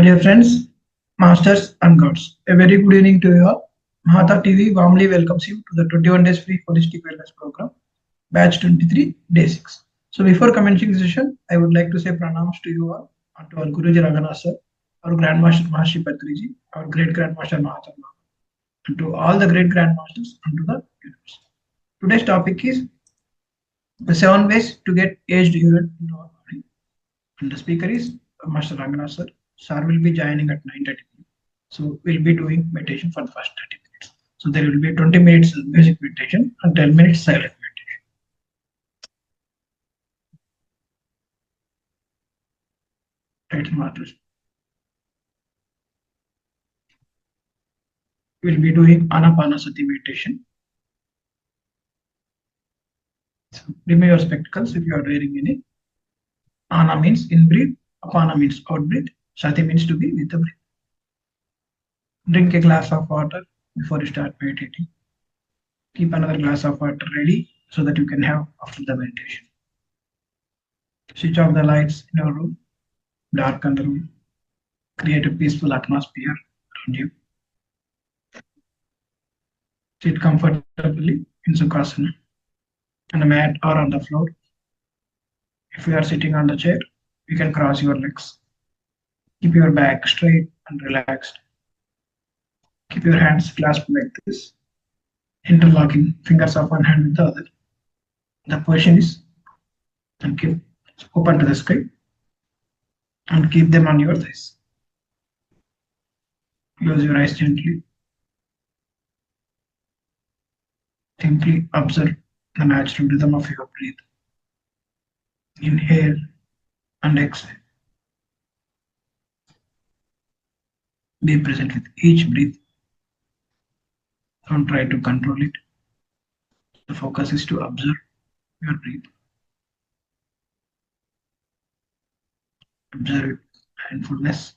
My dear friends, masters and gods, a very good evening to you all. Mahavatar TV warmly welcomes you to the 21 days free holistic wellness program, batch 23, day 6. So before commencing the session, I would like to say pranams to you all and to our Guruji Raghunath sir, our Grandmaster Maharshi Patriji, our great Grandmaster Mahavatar, and to all the great Grandmasters and to the universe. Today's topic is the 7 ways to get aged urine in our body. And the speaker is Master Raghunath sir. Sir will be joining at 9:30 p.m. So we'll be doing meditation for the first 30 minutes. So there will be 20 minutes music meditation and 10 minutes silent meditation. Right, Masters. We'll be doing Anapanasati meditation. So remove your spectacles if you are wearing any. Ana means in breathe, Apana means out breathe, Sati means to be with the breath. Drink a glass of water before you start meditating. Keep another glass of water ready so that you can have after the meditation. Switch off the lights in your room, darken the room, create a peaceful atmosphere around you. Sit comfortably in Sukhasana, on a mat or on the floor. If you are sitting on the chair, you can cross your legs. Keep your back straight and relaxed. Keep your hands clasped like this, interlocking fingers of one hand with the other. The position is and keep open to the sky and keep them on your thighs. Close your eyes gently. Simply observe the natural rhythm of your breath. Inhale and exhale. Be present with each breath. Don't try to control it. The focus is to observe your breath. Observe mindfulness.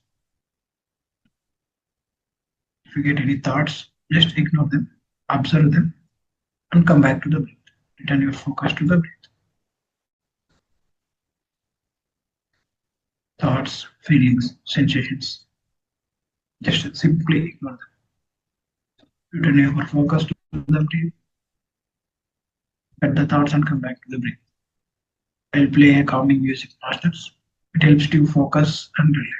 If you get any thoughts, just ignore them, observe them, and come back to the breath. Return your focus to the breath. Thoughts, feelings, sensations. Just simply ignore them. Return your focus to the breath. Let the thoughts and come back to the breath. I'll play a calming music, masters. It helps you focus and relax.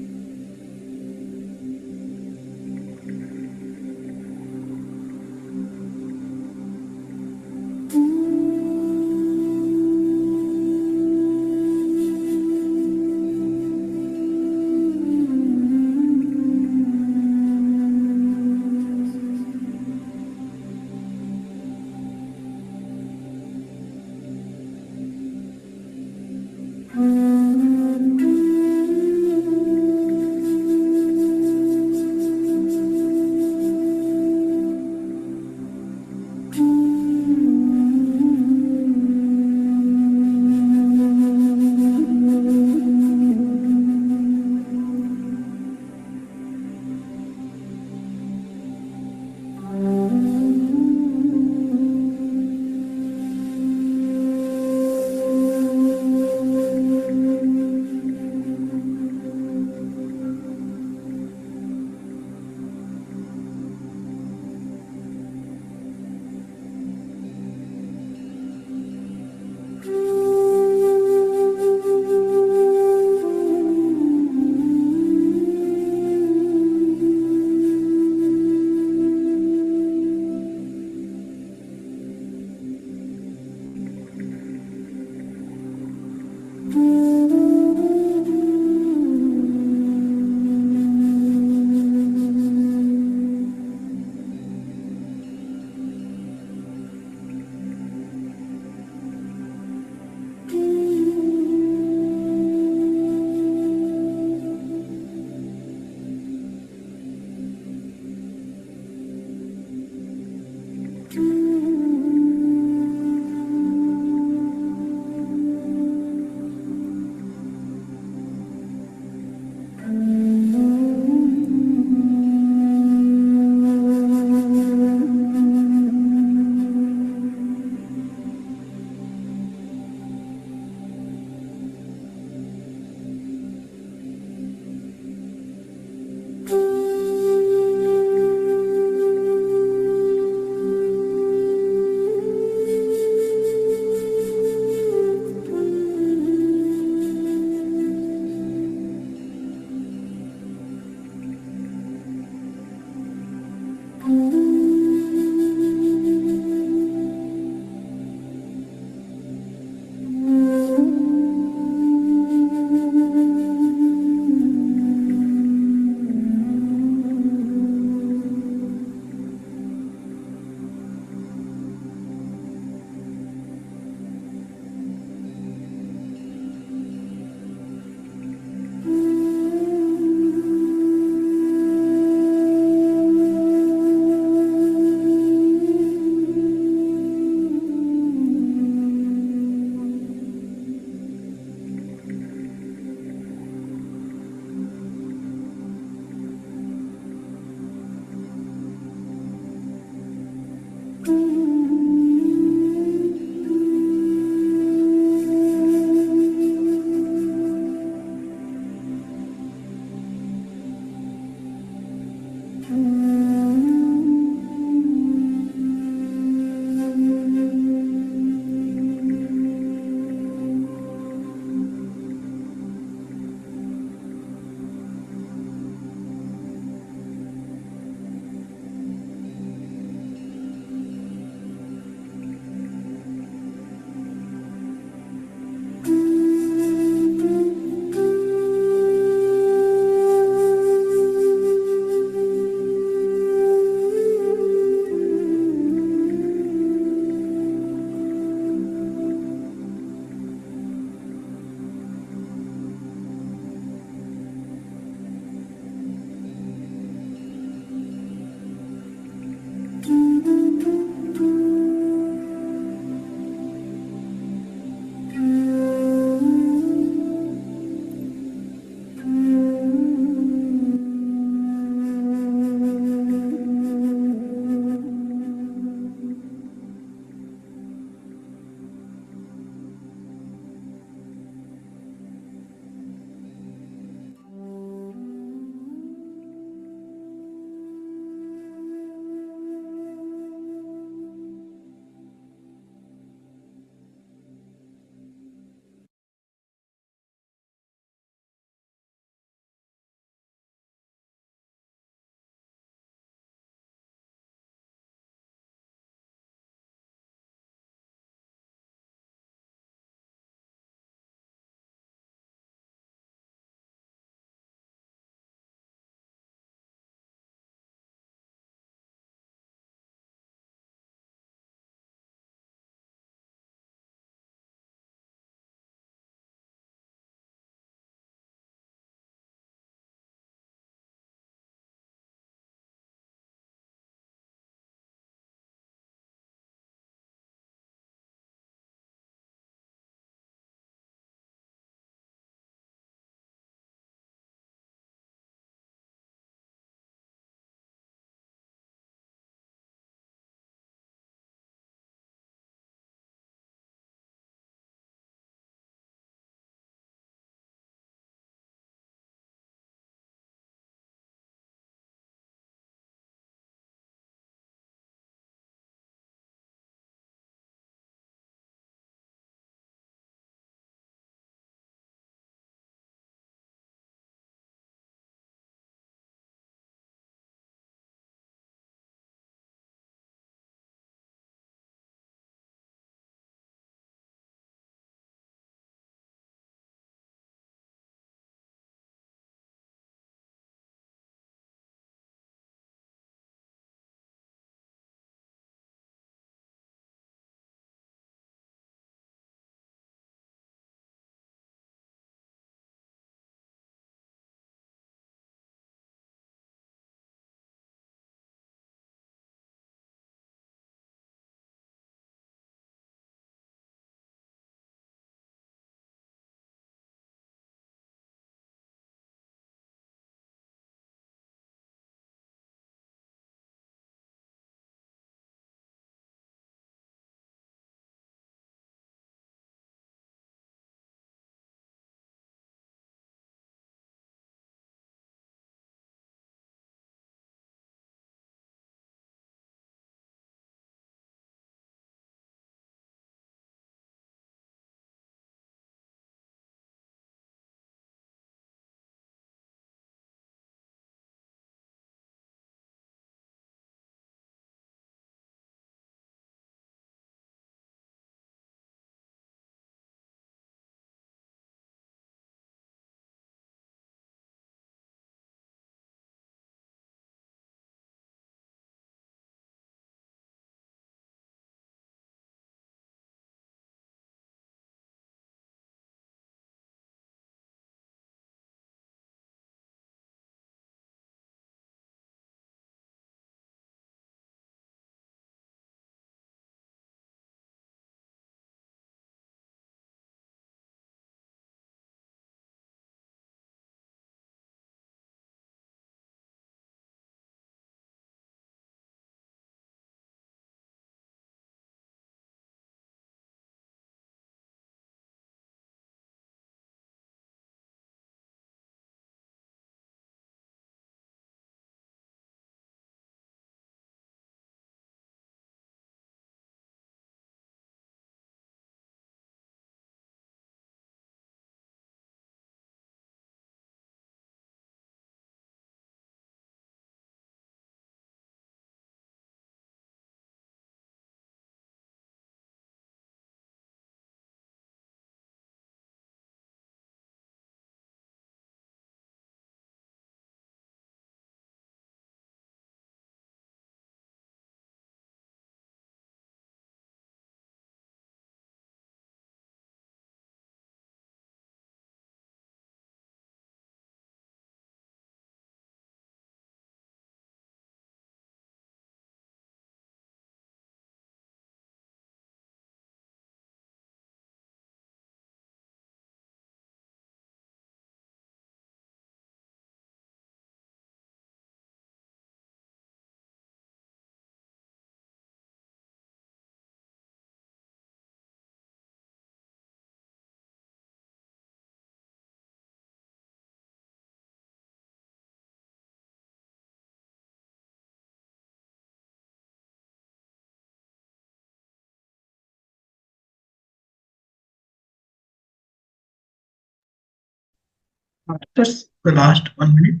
Just the last 1 minute.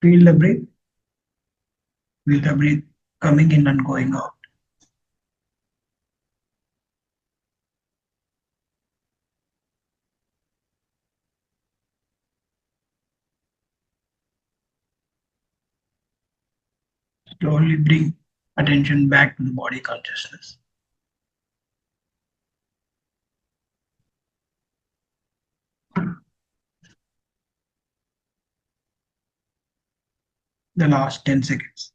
Feel the breath. Feel the breath coming in and going out. Slowly bring attention back to the body consciousness. The last 10 seconds.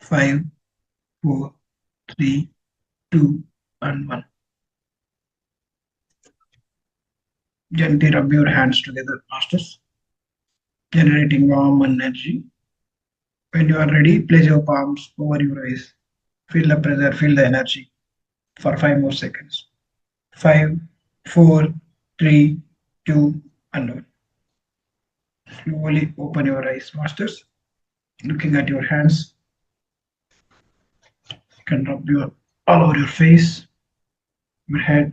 5, 4, 3, 2, and 1. Gently rub your hands together, masters, generating warm energy. When you are ready, place your palms over your eyes. Feel the pressure, feel the energy for 5 more seconds. 5, 4, 3, 2, and 1. Slowly open your eyes, masters. Looking at your hands, you can rub your all over your face, your head,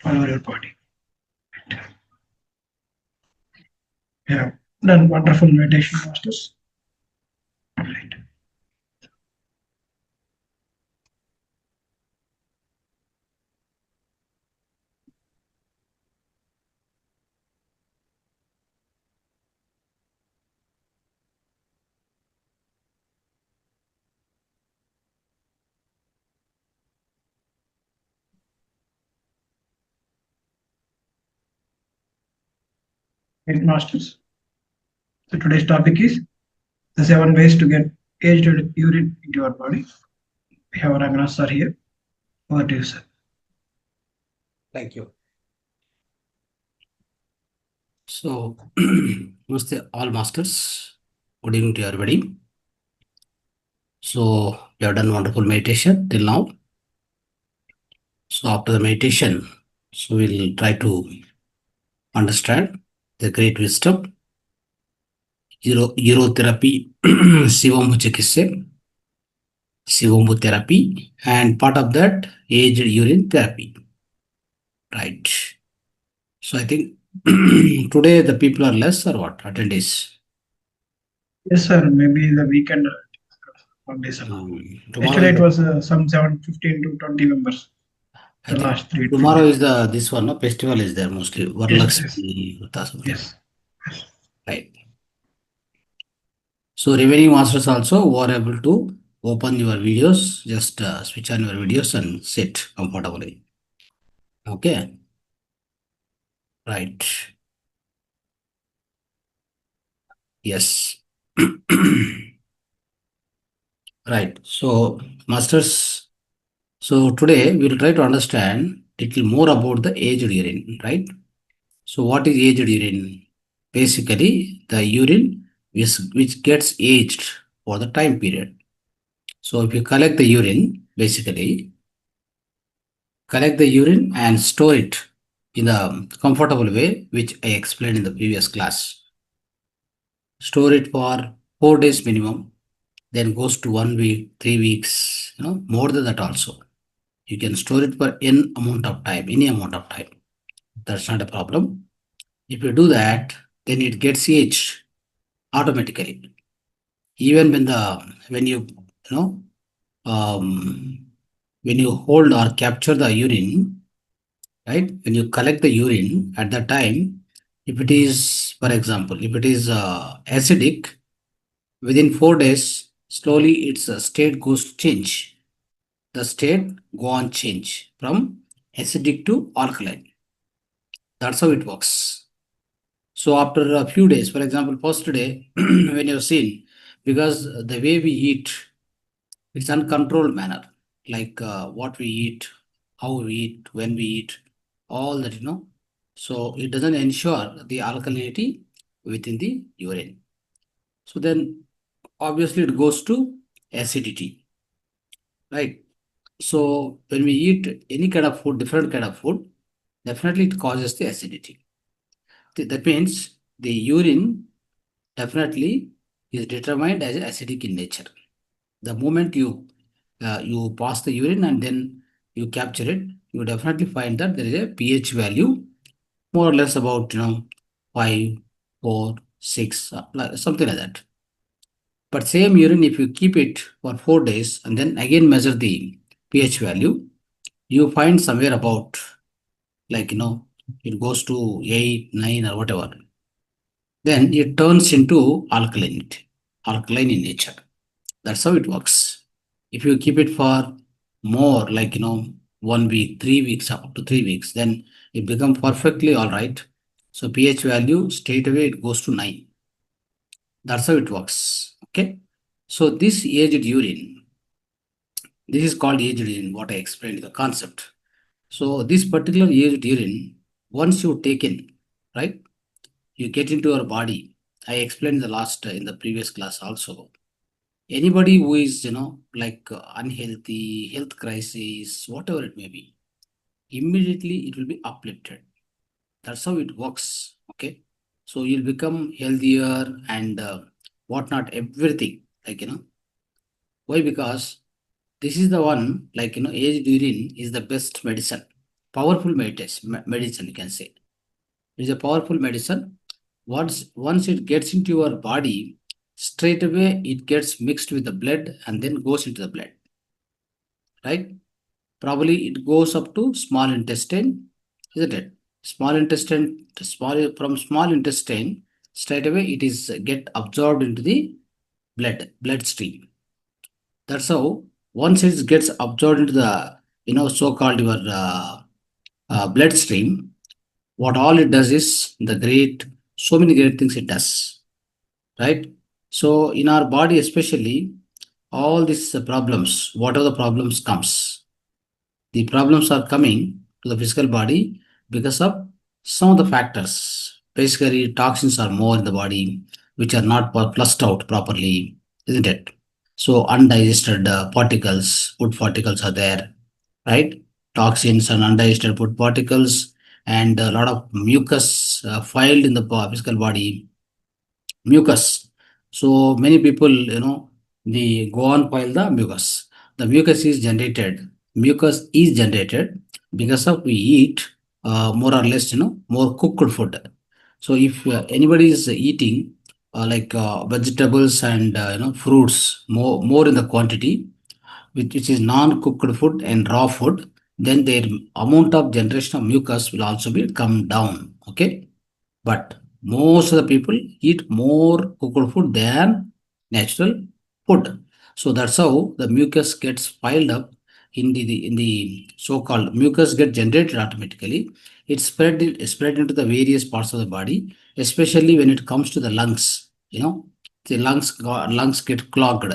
all over your body. Yeah, done wonderful meditation, masters. Right. Right, masters. So today's topic is the 7 ways to get aged urine into your body. We have Raghunath sir here. Over to you, sir. Thank you. So, Namaste all masters. Good evening to everybody. So, we have done wonderful meditation till now. So, after the meditation, so we'll try to understand the great wisdom, urotherapy, Sivambu Chikisse, Sivambu therapy, and part of that, aged urine therapy. Right. So, I think today the people are less or what? Attendees. Yes, sir. Maybe the weekend. One day, sir. Tomorrow Yesterday it was some 15 to 20 members. I The think last 3 tomorrow is the this one, no? Festival is there mostly. Yes, yes, Varalakshmi Vrata something. yes. Right. So remaining masters also who are able to open your videos, just switch on your videos and sit comfortably. Okay. Right. Yes. Right. So masters, so today we will try to understand little more about the aged urine, right? So what is aged urine? Basically, the urine which gets aged for the time period. So if you collect the urine, basically, collect the urine and store it in a comfortable way, which I explained in the previous class. Store it for 4 days minimum, then goes to 1 week, 3 weeks, more than that also. You can store it for any amount of time. That's not a problem. If you do that, then it gets aged automatically. Even when you know when you hold or capture the urine, right? When you collect the urine at that time, if it is, for example, if it is acidic, within 4 days, slowly its state goes to change. The state go on change from acidic to alkaline. That's how it works. So after a few days, for example, first day, when you've seen, because the way we eat, it's uncontrolled manner, like what we eat, how we eat, when we eat, all that. So it doesn't ensure the alkalinity within the urine. So then obviously it goes to acidity, right? So when we eat any kind of food, different kind of food, definitely it causes the acidity. That means the urine definitely is determined as acidic in nature. The moment you pass the urine and then you capture it, you definitely find that there is a pH value more or less about 5, 4, 6, something like that. But same urine, if you keep it for 4 days and then again measure the pH value, you find somewhere about like it goes to 8, 9 or whatever. Then it turns into alkaline in nature. That's how it works. If you keep it for more, like 1 week, 3 weeks, up to 3 weeks, then it becomes perfectly all right. So pH value straight away it goes to 9. That's how it works. Okay. So this aged urine, this is called aged urine, what I explained the concept. So this particular aged urine, once you take in, right, you get into your body. I explained the last in the previous class also. Anybody who is like unhealthy, health crisis, whatever it may be, immediately it will be uplifted. That's how it works. Okay. So you'll become healthier and whatnot, everything. Like, why? Because this is the one, like, aged urine is the best medicine. Powerful medicine, you can say. It is a powerful medicine. Once it gets into your body, straight away it gets mixed with the blood and then goes into the blood. Right? Probably it goes up to small intestine, isn't it? From small intestine, straight away it is get absorbed into the bloodstream. That's how once it gets absorbed into the so-called your bloodstream, what all it does is so many great things it does, right? So in our body, especially, all these problems, whatever the problems comes, the problems are coming to the physical body because of some of the factors. Basically, toxins are more in the body, which are not flushed out properly, isn't it? So undigested particles, food particles are there, right? Toxins and undigested food particles, and a lot of mucus filed in the physical body. Mucus. So many people, they go on pile the mucus. The mucus is generated because of we eat more or less, more cooked food. So if anybody is eating like vegetables and fruits more in the quantity, which is non-cooked food and raw food, then their amount of generation of mucus will also be come down. Okay, but most of the people eat more cooked food than natural food. So that's how the mucus gets piled up in the so-called mucus get generated automatically. It's spread into the various parts of the body, especially when it comes to the lungs. The lungs get clogged,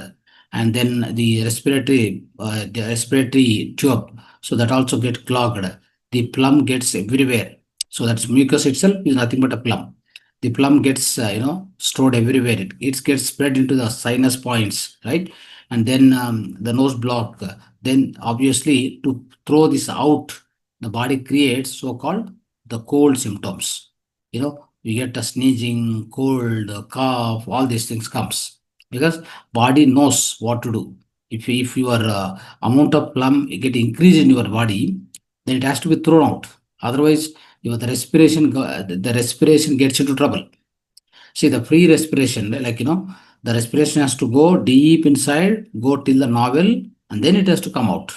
and then the respiratory tube. So that also get clogged. The plum gets everywhere. So that's mucus itself is nothing but a plum. The plum gets stored everywhere. It gets spread into the sinus points, right? And then the nose block. Then obviously to throw this out, the body creates so-called the cold symptoms. You get a sneezing, cold, cough, all these things comes because body knows what to do. If your amount of plum get increased in your body, then it has to be thrown out. Otherwise, the respiration gets into trouble. See, the free respiration, like the respiration has to go deep inside, go till the novel, and then it has to come out.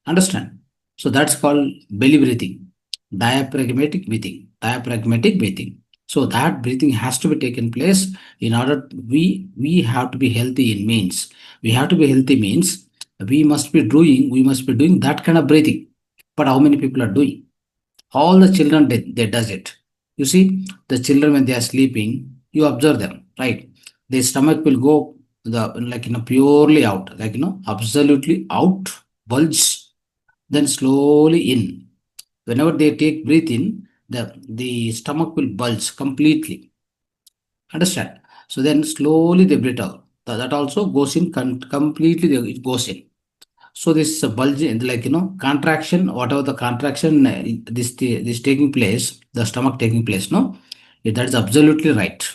Understand? So that's called belly breathing, diaphragmatic breathing. So that breathing has to be taken place in order we have to be healthy. In means we have to be healthy means we must be doing that kind of breathing. But how many people are doing? All the children they does it. You see, the children when they are sleeping, you observe them, right? Their stomach will go purely out, absolutely out, bulge, then slowly in. Whenever they take breath in, the stomach will bulge completely. Understand? So then slowly they breathe out. That also goes in completely. It goes in. So this bulging, like contraction, whatever the contraction, this taking place, the stomach taking place, no, that is absolutely right.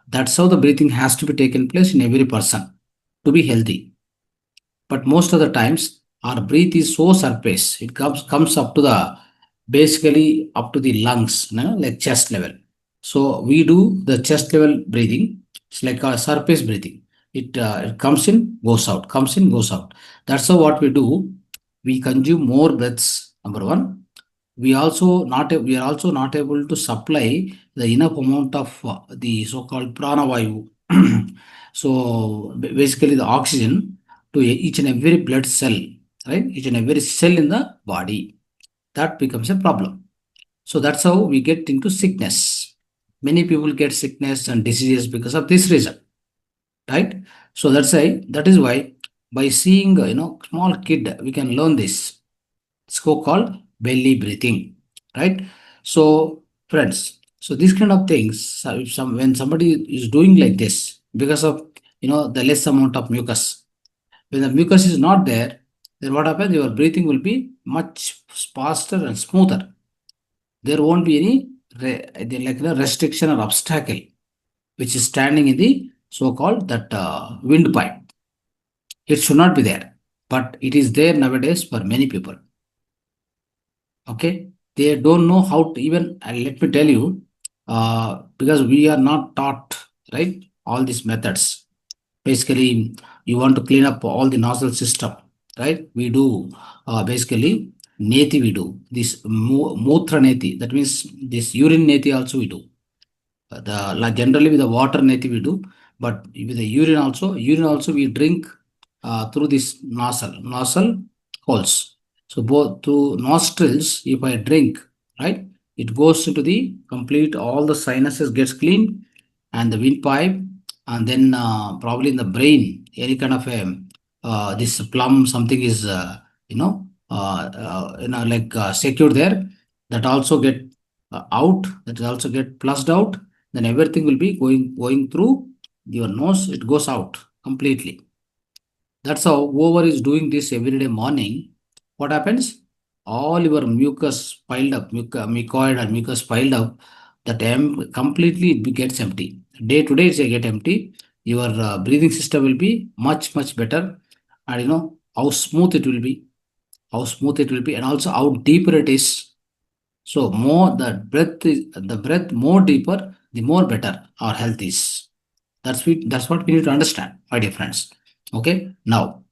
That's how the breathing has to be taken place in every person to be healthy. But most of the times, our breath is so surface. It comes up to the basically up to the lungs, like chest level. So we do the chest level breathing. It's like a surface breathing. It comes in, goes out, comes in, goes out. That's how what we do. We consume more breaths. Number one, we are also not able to supply the enough amount of the so-called pranavayu. So basically the oxygen to each and every blood cell, right? Each and every cell in the body. That becomes a problem. So that's how we get into sickness. Many people get sickness and diseases because of this reason, right? So that is why by seeing small kid we can learn this. It's called belly breathing, right? So friends, so these kind of things, so if when somebody is doing like this because of the less amount of mucus, when the mucus is not there, then what happens? Your breathing will be much faster and smoother. There won't be any restriction or obstacle which is standing in the so-called that windpipe. It should not be there, but it is there nowadays for many people. Okay, they don't know how to even. Let me tell you, because we are not taught, right, all these methods. Basically, you want to clean up all the nozzle system, right? We do basically neti. We do this mutra neti. That means this urine neti also we do. Like generally with the water neti we do, but with the urine also we drink through this nostril holes. So both through nostrils, if I drink, right, it goes into the complete, all the sinuses gets clean, and the windpipe, and then probably in the brain, any kind of a this plum something is like secured there. That also get out. That will also get flushed out. Then everything will be going through your nose. It goes out completely. That's how whoever is doing this every day morning, what happens? All your mucus piled up, mucoid and mucus piled up, that completely it gets empty. Day to day it's get empty. Your breathing system will be much, much better. And how smooth it will be, and also how deeper it is. So more the breath more deeper, the more better our health is. That's what we need to understand, my dear friends. Okay, now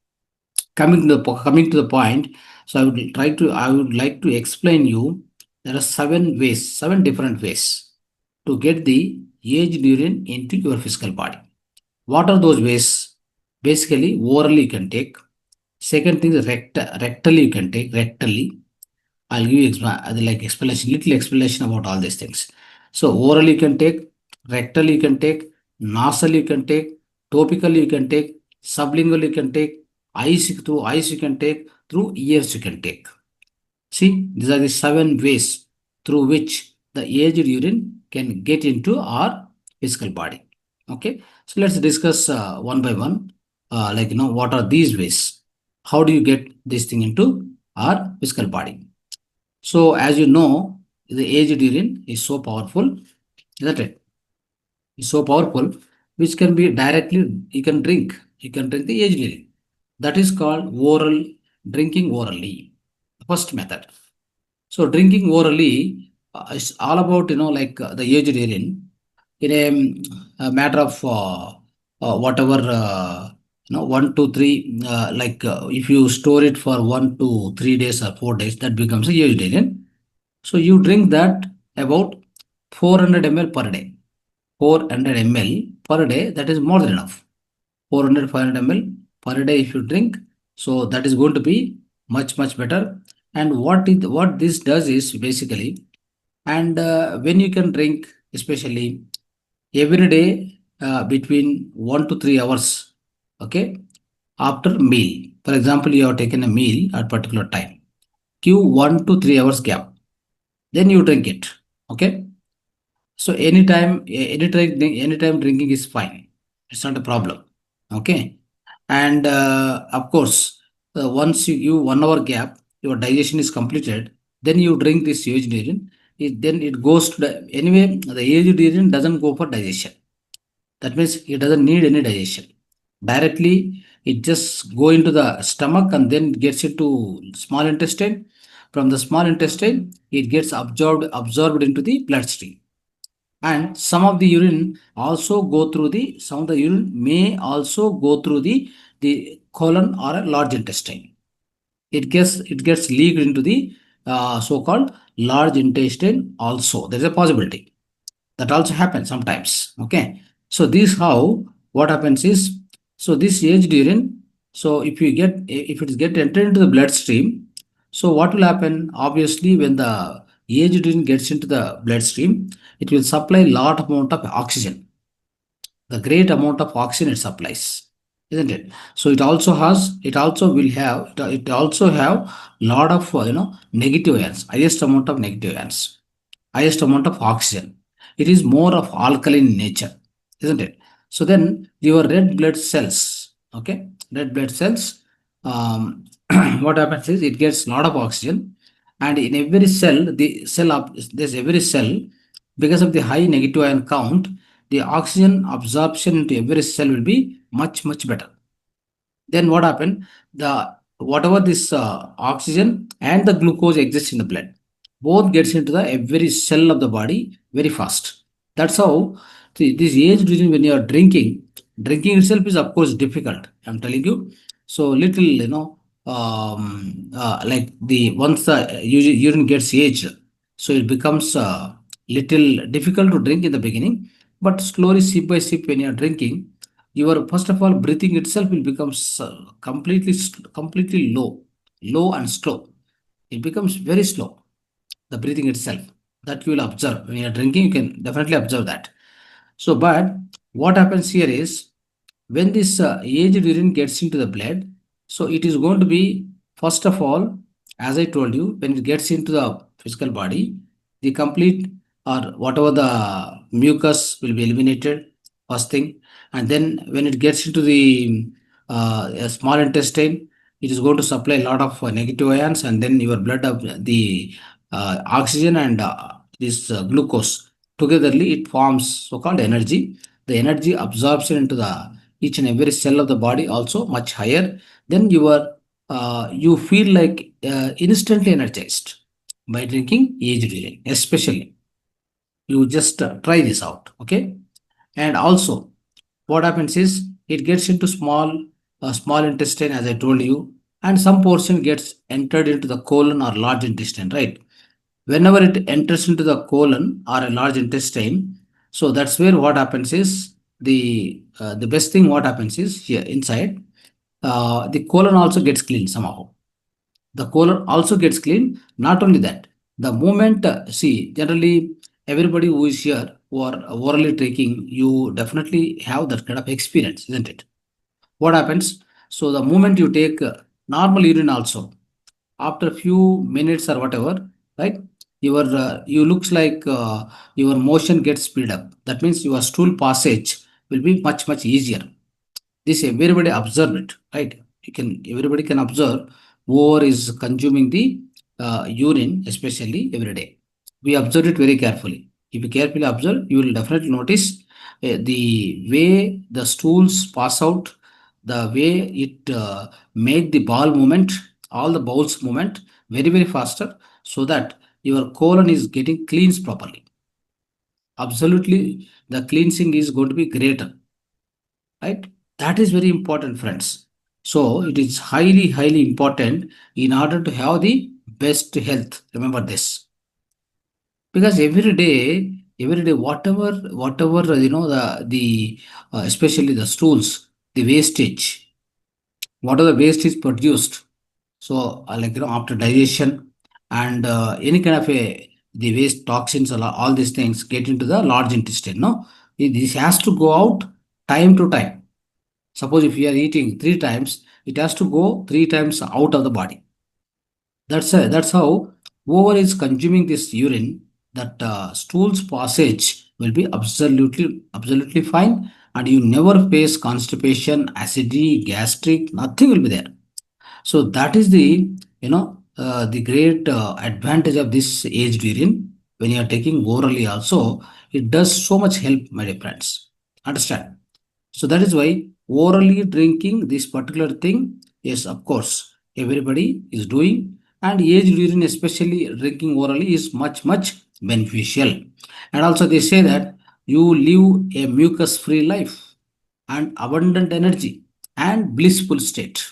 coming to the point, so I would like to explain you. There are seven different ways to get the aged urine into your physical body. What are those ways? Basically, orally you can take. Second thing is rectally you can take rectally. I'll give you little explanation about all these things. So orally you can take, rectally you can take, nasally you can take, topically you can take, sublingually you can take, through eyes you can take, through ears you can take. See, these are the seven ways through which the aged urine can get into our physical body. Okay, so let's discuss one by one. What are these ways? How do you get this thing into our physical body? So, as you know, the aged urine is so powerful, isn't it? It's so powerful, which can be directly, you can drink. You can drink the aged urine. That is called drinking orally. First method. So, drinking orally is all about, the aged urine in a matter of whatever, 1 to 3, if you store it for 1 to 3 days or 4 days, that becomes a aged urine. So you drink that about 400 ml per day. 400 ml per day, that is more than enough. 400, 500 ml per day if you drink. So that is going to be much, much better. And what this does is basically, and when you can drink, especially every day between 1 to 3 hours, okay, after meal. For example, you have taken a meal at particular time. Give 1 to 3 hours gap. Then you drink it. Okay. So anytime drinking is fine. It's not a problem. Okay. And of course, once you give 1 hour gap, your digestion is completed, then you drink this aged urine. Then it goes to the anyway. The aged urine doesn't go for digestion. That means it doesn't need any digestion. Directly, it just go into the stomach and then gets into small intestine. From the small intestine, it gets absorbed into the bloodstream. And some of the urine may also go through the colon or a large intestine. It gets leaked into the so-called large intestine also. There is a possibility that also happens sometimes. Okay, so this how what happens is, so this aged urine, so if it get entered into the bloodstream, so what will happen? Obviously, when the aged urine gets into the bloodstream, it will supply lot amount of oxygen, the great amount of oxygen it supplies, isn't it? So it also have lot of negative ions, highest amount of negative ions, highest amount of oxygen. It is more of alkaline nature, isn't it? So then your red blood cells, okay, red blood cells, what happens is it gets lot of oxygen, and in every cell, there's every cell, because of the high negative ion count, the oxygen absorption into every cell will be much, much better. Then what happened? The whatever this oxygen and the glucose exists in the blood, both gets into the every cell of the body very fast. That's how this age during when you are drinking itself is of course difficult. I'm telling you. So little, like the once the urine gets aged, so it becomes little difficult to drink in the beginning, but slowly sip by sip when you are drinking, your first of all breathing itself will become completely low and slow. It becomes very slow, the breathing itself. That you will observe when you are drinking, you can definitely observe that. So but what happens here is, when this aged urine gets into the blood, so it is going to be, first of all, as I told you, when it gets into the physical body, the complete or whatever the mucus will be eliminated, first thing. And then when it gets into the small intestine, it is going to supply a lot of negative ions, and then your blood of the oxygen and this glucose togetherly, it forms so-called energy. The energy absorption into the each and every cell of the body also much higher. Then you feel like instantly energized by drinking aged urine, especially. You just try this out, okay? And also, what happens is it gets into small intestine, as I told you, and some portion gets entered into the colon or large intestine, right? Whenever it enters into the colon or a large intestine, so that's where what happens is, the best thing what happens is, here inside, the colon also gets cleaned somehow. The colon also gets cleaned. Not only that, the moment, see, generally everybody who is here who are orally taking, you definitely have that kind of experience, isn't it? What happens? So the moment you take normal urine also, after a few minutes or whatever, right? You looks like your motion gets speed up. That means your stool passage will be much easier. This everybody observe it, right? Everybody can observe whoever is consuming the urine, especially every day. We observe it very carefully. If you carefully observe, you will definitely notice the way the stools pass out, the way it make the bowel movement, all the bowels movement very faster, so that your colon is getting cleansed properly. Absolutely, the cleansing is going to be greater, right? That is very important, friends. So it is highly important in order to have the best health. Remember this, because every day, whatever the especially the stools, the wastage, whatever waste is produced. So like after digestion and any kind of a the waste toxins, all these things get into the large intestine. No, this has to go out time to time. Suppose if you are eating 3 times, it has to go 3 times out of the body. That's how whoever is consuming this urine, that stool's passage will be absolutely fine, and you never face constipation, acidity, gastric, nothing will be there. So that is the great advantage of this aged urine. When you are taking orally also, it does so much help, my dear friends. Understand? So that is why orally drinking this particular thing, yes, of course, everybody is doing, and aged urine, especially drinking orally, is much beneficial. And also they say that you live a mucus-free life and abundant energy and blissful state.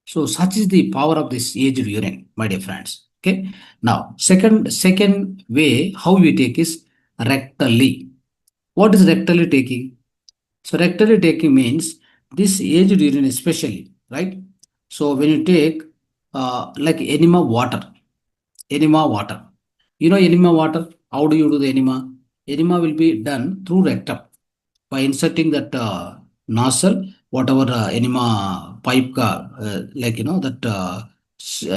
So such is the power of this aged urine, my dear friends. Okay. Now, second way how we take is rectally. What is rectally taking? So rectally taking means this aged urine especially, right? So when you take like enema water. You know enema water? How do you do the enema? Enema will be done through rectum by inserting that nozzle, whatever enema pipe, like that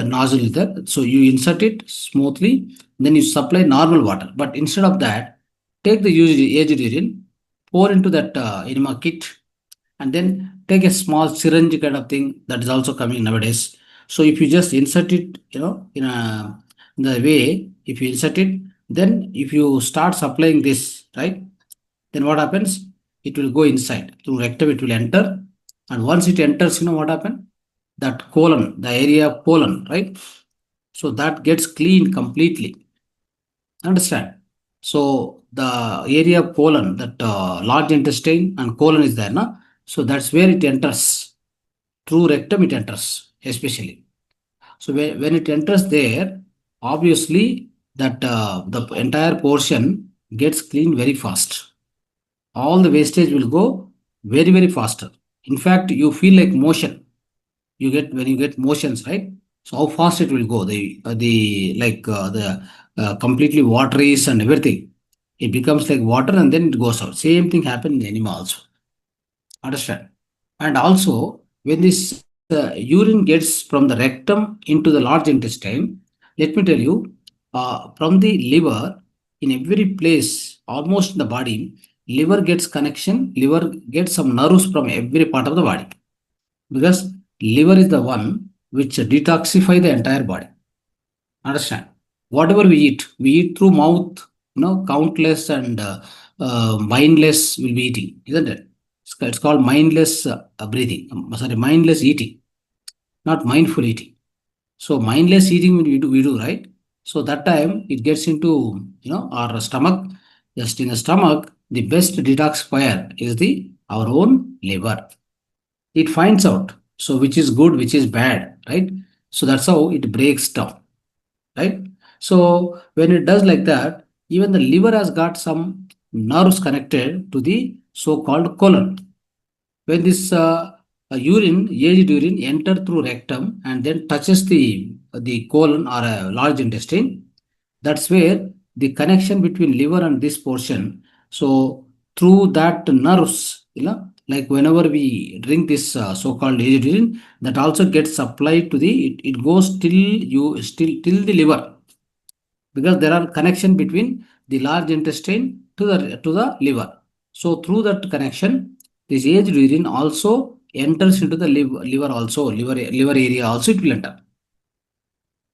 nozzle is there. So you insert it smoothly, then you supply normal water. But instead of that, take the aged urine, pour into that enema kit, and then take a small syringe kind of thing that is also coming nowadays. So if you just insert it, in the way, if you insert it, then if you start supplying this, right, then what happens? It will go inside through rectum. It will enter, and once it enters, what happen? That colon, the area of colon, right? So that gets cleaned completely. Understand? So the area of colon, that large intestine and colon is there, na? So that's where it enters. Through rectum it enters, especially. So when it enters there, obviously that the entire portion gets cleaned very fast. All the wastage will go very faster. In fact, you feel like motion. You get when you get motions, right? So how fast it will go? The completely wateries and everything. It becomes like water and then it goes out. Same thing happened in enema also. Understand? And also, when this urine gets from the rectum into the large intestine, let me tell you, from the liver, in every place, almost in the body, liver gets some nerves from every part of the body. Because liver is the one which detoxify the entire body. Understand? Whatever we eat through mouth, countless and mindless will be eating, isn't it? It's called mindless breathing. Sorry, mindless eating, not mindful eating. So mindless eating we do, right? So that time it gets into our stomach. Just in the stomach, the best detoxifier is the our own liver. It finds out so which is good, which is bad, right? So that's how it breaks down, right? So when it does like that, even the liver has got some nerves connected to the so-called colon. When this aged urine enter through rectum and then touches the colon or a large intestine, that's where the connection between liver and this portion. So through that nerves, like whenever we drink this so-called aged urine, that also gets supplied to it goes till the liver, because there are connection between the large intestine to the liver. So through that connection, this aged urine also enters into the liver also, liver area also it will enter.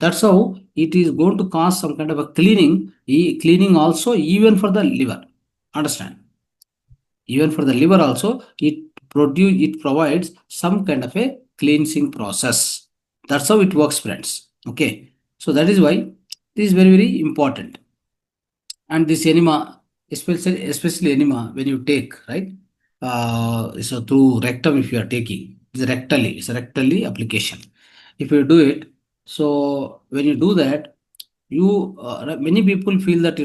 That's how it is going to cause some kind of a cleaning also even for the liver. Understand? Even for the liver also, it provides some kind of a cleansing process. That's how it works, friends. Okay. So that is why this is very important. And this enema, especially enema, when you take, right? So through rectum, if you are taking, it's a rectally application. If you do it, so when you do that, many people feel that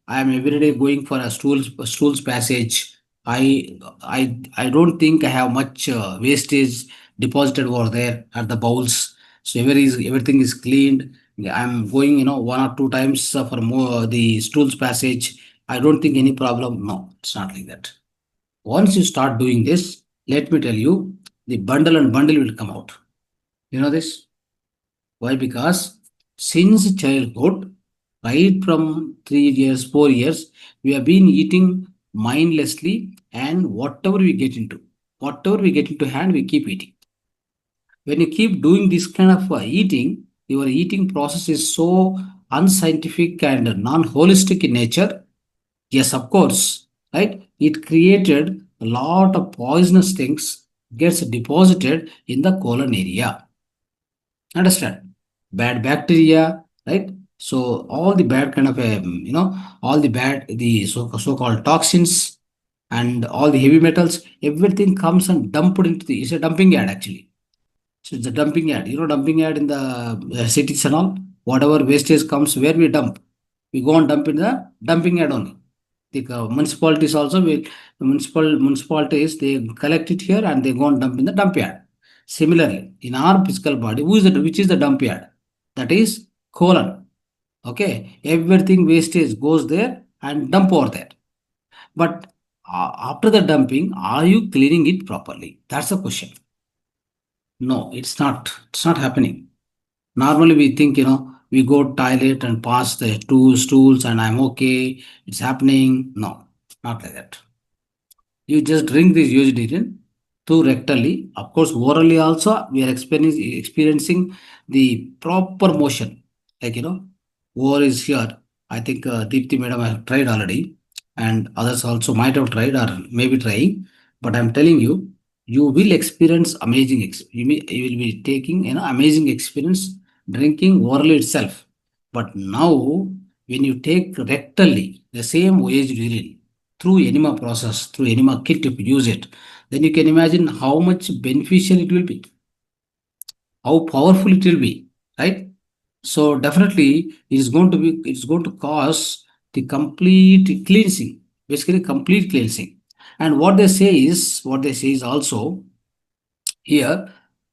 I am every day going for a stools passage. I don't think I have much wastage deposited over there at the bowels. So everything is cleaned. I'm going, one or two times for more the stools passage. I don't think any problem. No, it's not like that. Once you start doing this, let me tell you, the bundle and bundle will come out. You know this? Why? Because since childhood, right from 3 years, 4 years, we have been eating mindlessly, and whatever we get into hand, we keep eating. when you keep doing this kind of eating, your eating process is so unscientific and non-holistic in nature. Yes, of course, right? It created a lot of poisonous things gets deposited in the colon area. Understand? Bad bacteria, right? So all the bad kind of all the bad, the so-called toxins and all the heavy metals, everything comes and dumped into the, it's a dumping yard actually. So it's a dumping yard. Dumping yard in the cities and all. Whatever wastage comes, where we dump, we go and dump in the dumping yard only. The municipalities also will, municipalities, they collect it here and they go and dump in the dump yard. Similarly, in our physical body, which is the dump yard? That is colon. Okay, everything wastage goes there and dump over there. But after the dumping, are you cleaning it properly? That's the question. No, it's not. It's not happening. Normally, we think, we go toilet and pass the two stools and I'm okay. It's happening. No, not like that. You just drink this used urine through rectally. Of course, orally also we are experiencing the proper motion. Like, oar is here. I think Deepthi madam has tried already, and others also might have tried or maybe trying. But I'm telling you, you will experience amazing. You will be taking amazing experience drinking orally itself. But now, when you take rectally the same aged urine through enema process, through enema kit, if you use it, then you can imagine how much beneficial it will be, how powerful it will be, right? So definitely it's going to cause the complete cleansing, basically complete cleansing. And what they say is also here.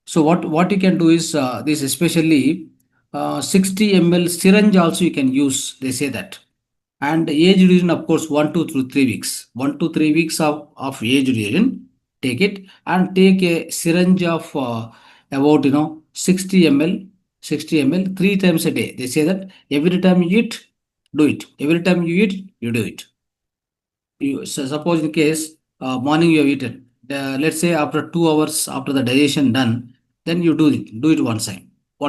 So what you can do is this, especially 60 ml syringe also you can use. They say that. And age duration, of course, 1 to 3 weeks. 1 to 3 weeks of age duration. Take it and take a syringe of about 60 ml, 60 ml 3 times a day. They say that every time you eat, do it. Every time you eat, you do it. So suppose in case morning you have eaten, let's say after 2 hours after the digestion done, then you do it one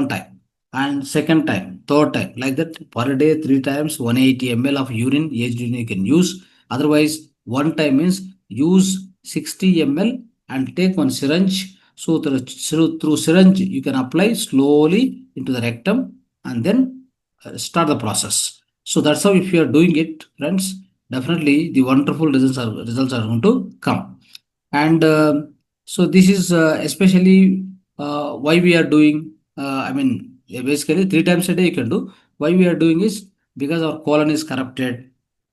time, and second time, third time, like that per day 3 times, 180 ml of urine, aged urine you can use. Otherwise, one time means use 60 ml and take one syringe. So through syringe you can apply slowly into the rectum and then start the process. So that's how if you are doing it, friends, definitely the wonderful results are going to come. And so this is especially why we are doing. Basically 3 times a day you can do. Why we are doing is because our colon is corrupted.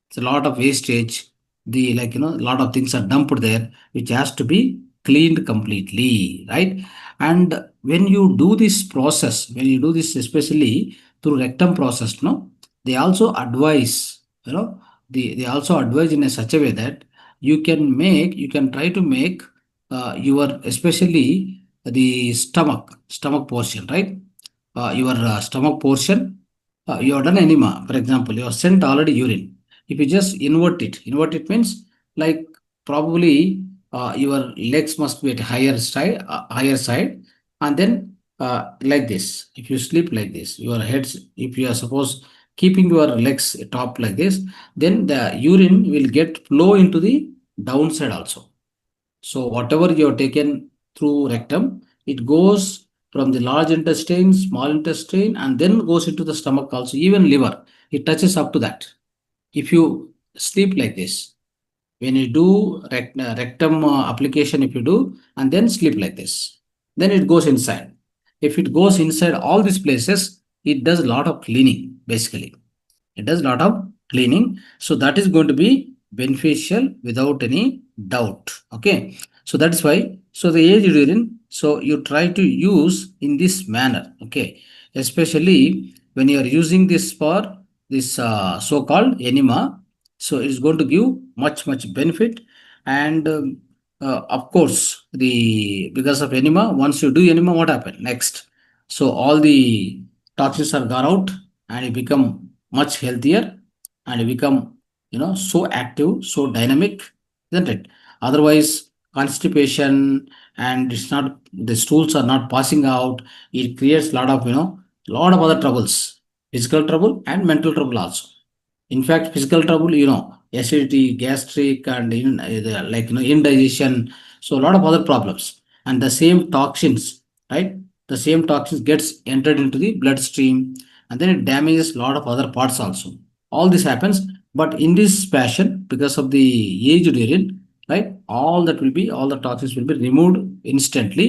It's a lot of wastage. The a lot of things are dumped there, which has to be cleaned completely, right? And when you do this process, when you do this especially through rectum process, no, they also advise, they also advise in a such a way that you can try to make your, especially the stomach portion, right? Your stomach portion, you have done enema, for example, you have sent already urine. If you just invert it means like probably your legs must be at higher side, and then like this. If you sleep like this, your heads, if you are suppose keeping your legs top like this, then the urine will get flow into the downside also. So whatever you have taken through rectum, it goes from the large intestine, small intestine, and then goes into the stomach also, even liver. It touches up to that. If you sleep like this, when you do rectum application, if you do, and then sleep like this, then it goes inside. If it goes inside all these places, it does a lot of cleaning, basically. It does a lot of cleaning. So that is going to be beneficial without any doubt. Okay. So that's why. So the aged urine, so you try to use in this manner. Okay. Especially when you are using this for this so-called enema. So it's going to give much benefit. And of course, the because of enema, once you do enema, what happens next? So all the toxins are gone out and you become much healthier and you become so active, so dynamic, isn't it? Otherwise, constipation, and it's not, the stools are not passing out. It creates a lot of, lot of other troubles, physical trouble and mental trouble also. In fact, physical trouble, acidity, gastric, and indigestion. So a lot of other problems, and the same toxins, right? The same toxins gets entered into the bloodstream, and then it damages a lot of other parts also. All this happens, but in this fashion, because of the aged urine, right? All the toxins will be removed instantly,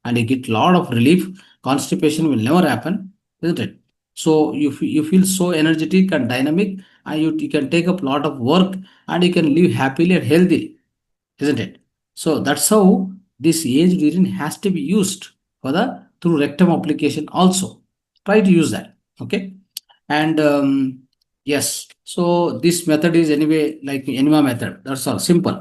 and you get a lot of relief. Constipation will never happen, isn't it? So you feel so energetic and dynamic, and you can take up a lot of work, and you can live happily and healthy, isn't it? So that's how this aged urine has to be used for the through rectum application also. Try to use that. Okay. And yes, so this method is anyway like enema method. That's all simple.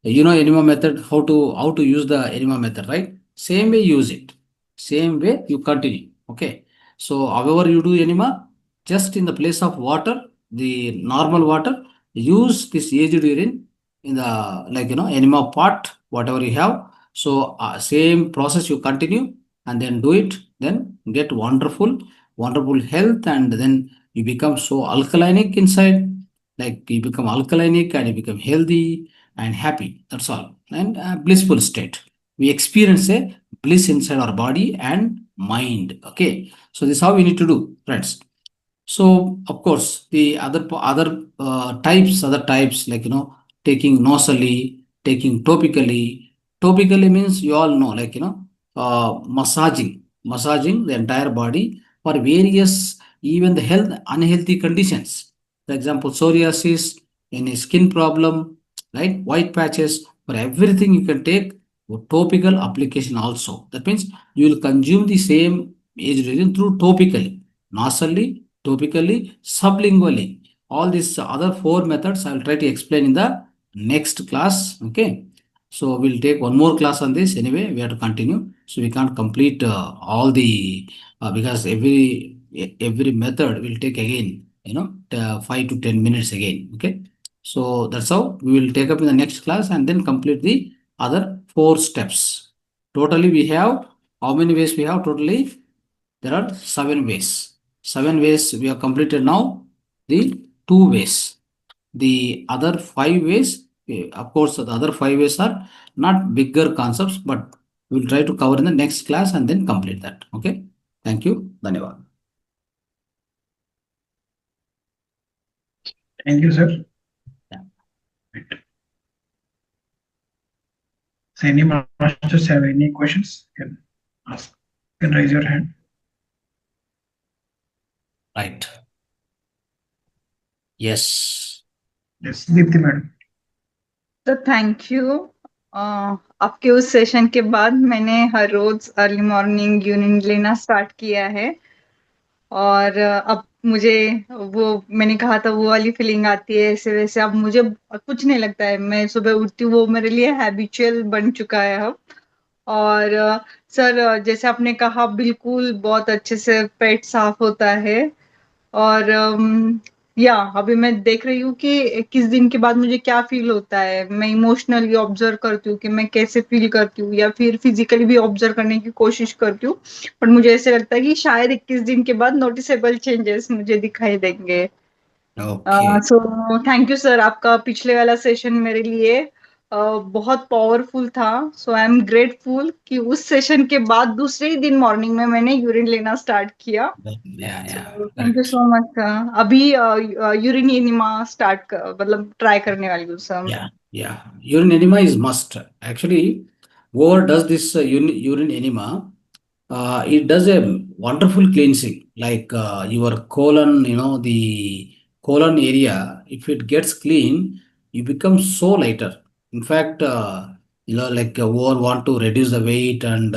Enema method, how to use the enema method, right? Same way use it. Same way you continue. Okay. So however you do enema, just in the place of water, the normal water, use this aged urine in the enema pot, whatever you have. So same process you continue, and then do it. Then get wonderful health, and then you become so alkalinic inside, like you become alkalinic and you become healthy and happy. That's all. And blissful state. We experience a bliss inside our body and mind. Okay. So this is how we need to do, friends. So of course, the other types, like taking nasally, taking topically. Topically means you all know, like massaging the entire body for various, even the health unhealthy conditions. For example, psoriasis, any skin problem, right? White patches. For everything you can take topical application also. That means you will consume the same age resin through topically, nasally, topically, sublingually. All these other four methods I will try to explain in the next class. Okay. So we'll take one more class on this. Anyway, we have to continue. So we can't complete all the because every method will take again 5 to 10 minutes again. Okay. So that's how we will take up in the next class and then complete the other four steps. Totally, we have how many ways we have totally? There are 7 ways. 7 ways we have completed now. The 2 ways. The other 5 ways, of course, the other 5 ways are not bigger concepts, but we'll try to cover in the next class and then complete that. Okay. Thank you. Dhanyavad. Thank you, sir. Yeah. Right. So any masters have any questions? You can ask. You can raise your hand. Right. Yes. Yes, Deepthi madam. तो thank you. आपके उस session के बाद मैंने हर रोज early morning urine लेना start किया है, और अब मुझे वो मैंने कहा था वो वाली फीलिंग आती है ऐसे वैसे। अब मुझे कुछ नहीं लगता है, मैं सुबह उठती हूँ, वो मेरे लिए हैबिचुअल बन चुका है अब। और सर जैसे आपने कहा बिल्कुल बहुत अच्छे से पेट साफ होता है। और अभी मैं देख रही हूँ कि 21 दिन के बाद मुझे क्या फील होता है। मैं इमोशनली ऑब्जर्व करती हूँ कि मैं कैसे फील करती हूँ, या फिर फिजिकली भी ऑब्जर्व करने की कोशिश करती हूँ। पर मुझे ऐसे लगता है कि शायद 21 दिन के बाद नोटिसेबल चेंजेस मुझे दिखाई देंगे। Okay. So thank you sir, आपका पिछले वाला सेशन मेरे लिए बहुत पावरफुल था। सो आई एम ग्रेटफुल कि उस सेशन के बाद दूसरे ही दिन मॉर्निंग में मैंने यूरिन लेना स्टार्ट किया। Yeah. Thank you Correct. So much sir. अभी यूरिन एनिमा मतलब ट्राई करने वाली हूँ sir. Yeah. Urine enema is must. Actually, whoever does this urine enema, it does a wonderful cleansing. Like your colon, the colon area, if it gets clean, you become so lighter. In fact, like whoever want to reduce the weight and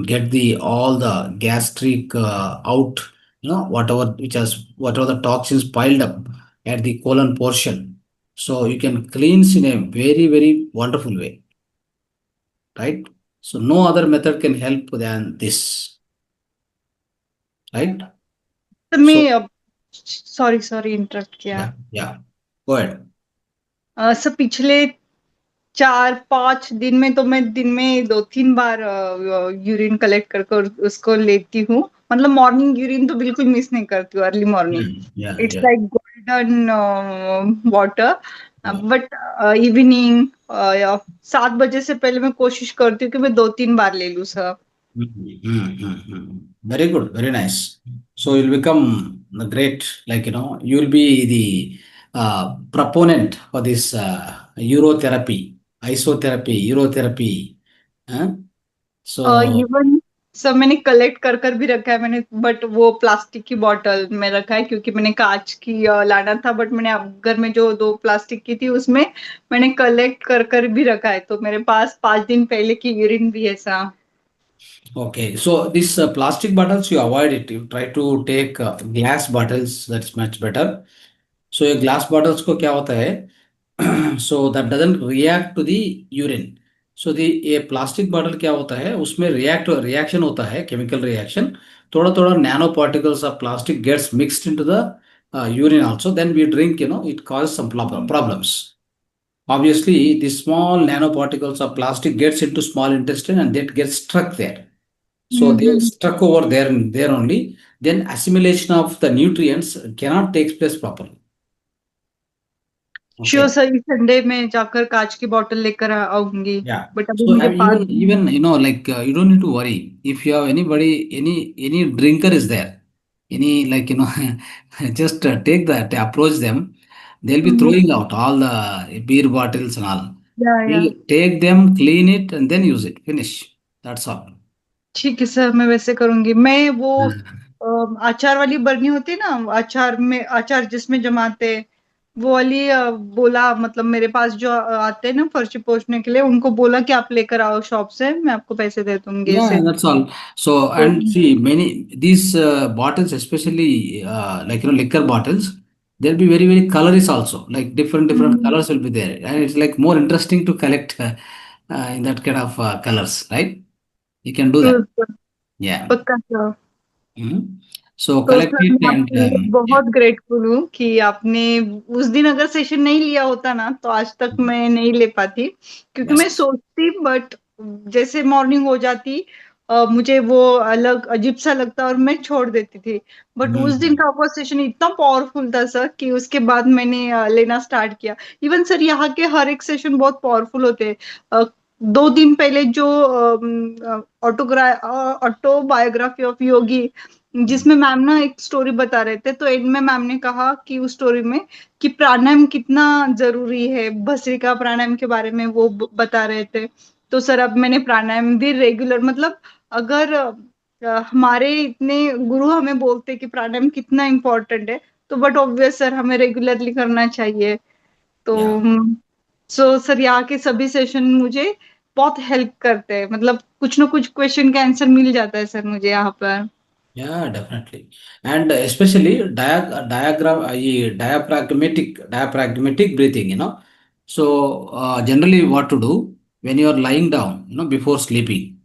get the all the gastric out, whatever the toxins piled up at the colon portion, so you can cleanse in a very, very wonderful way, right? So no other method can help than this, right? तो So मैं sorry interrupt किया। yeah. Go ahead. Sir पिछले 4-5 दिन में तो मैं दिन में 2-3 बार यूरिन कलेक्ट कर उसको लेती हूँ। मतलब मॉर्निंग यूरिन तो बिल्कुल मिस नहीं करती हूँ, early morning. Yeah, it's yeah, like golden water. yeah. But evening 7 बजे से पहले मैं कोशिश करती हूँ कि मैं 2-3 बार ले लूँ sir. Very good, very nice. So you'll become the great, you'll be the proponent for this urotherapy, isotherapy, urotherapy. Huh? So, even सब मैंने कलेक्ट कर भी रखा है मैंने, बट वो प्लास्टिक की बॉटल में रखा है क्योंकि मैंने कांच की लाना था, बट मैंने अब घर में जो 2 प्लास्टिक की थी उसमें मैंने कलेक्ट कर भी रखा है, तो मेरे पास 5 दिन पहले की यूरिन भी है ऐसा। okay, so these plastic bottles, you avoid it. You try to take glass bottles, that's much better. So ये glass bottles को क्या होता है so that doesn't react to the urine. So the ये plastic bottle क्या होता है उसमें reaction होता है chemical reaction. थोड़ा थोड़ा nano particles of plastic gets mixed into the urine also. Then we drink, it causes some problems. Obviously, the small nanoparticles of plastic gets into small intestine and that gets stuck there. So they hmm. stuck over there only. Then assimilation of the nutrients cannot take place properly. Sure Okay. Sir, इस Sunday में जाकर कांच की बोतल लेकर आऊंगी। Yeah. But अभी So मुझे पास even you don't need to worry if you have any drinker is there, any just take that approach them. They'll be throwing out all the beer bottles and all. या You take them, clean it, and then use it. Finish. That's all. ठीक है sir, मैं वैसे करूंगी। मैं वो Hmm. अचार वाली बरनी होती है ना, अचार जिसमें जमाते हैं, वो वाली बोला, मतलब मेरे पास जो आते हैं ना फर्शी पोंछने के लिए, उनको बोला कि आप लेकर आओ शॉप से, मैं आपको पैसे दे दूंगी Yeah, ऐसे। that's all. So, तो and see, many these bottles, especially liquor bottles, they'll be very, very colorist also. Like different hmm, colors will be there, and it's like more interesting to collect in that kind of colors, right? You can do that. तो Yeah. पक्का sir. Mhm. So तो collect sir it मैं and आपके लिए yeah. बहुत grateful हूँ कि आपने उस दिन अगर सेशन नहीं लिया होता ना तो आज तक मैं नहीं ले पाती, क्योंकि मैं Yes. सोचती, बट जैसे मॉर्निंग हो जाती मुझे वो अलग अजीब सा लगता और मैं छोड़ देती थी। बट उस दिन Mhm. का आपका सेशन इतना पावरफुल था सर कि उसके बाद मैंने लेना स्टार्ट किया। इवन सर यहाँ के हर एक सेशन बहुत पावरफुल होते हैं। 2 दिन पहले जो ऑटोबायोग्राफी ऑफ योगी, जिसमें मैम ना एक स्टोरी बता रहे थे, तो एंड में मैम ने कहा कि उस स्टोरी में कि प्राणायाम कितना जरूरी है, भस्त्रिका प्राणायाम के बारे में वो बता रहे थे। तो सर अब मैंने प्राणायाम भी रेगुलर, मतलब अगर हमारे इतने गुरु हमें बोलते कि प्राणायाम कितना इम्पोर्टेंट है, तो बट ऑब्वियस सर हमें रेगुलरली करना चाहिए। तो Yeah. सो सर यहाँ के सभी सेशन मुझे बहुत हेल्प करते हैं, मतलब कुछ ना कुछ क्वेश्चन का आंसर मिल जाता है सर मुझे यहाँ पर। Yeah, definitely. And especially diaphragmatic breathing, So generally what to do when you are lying down, before sleeping,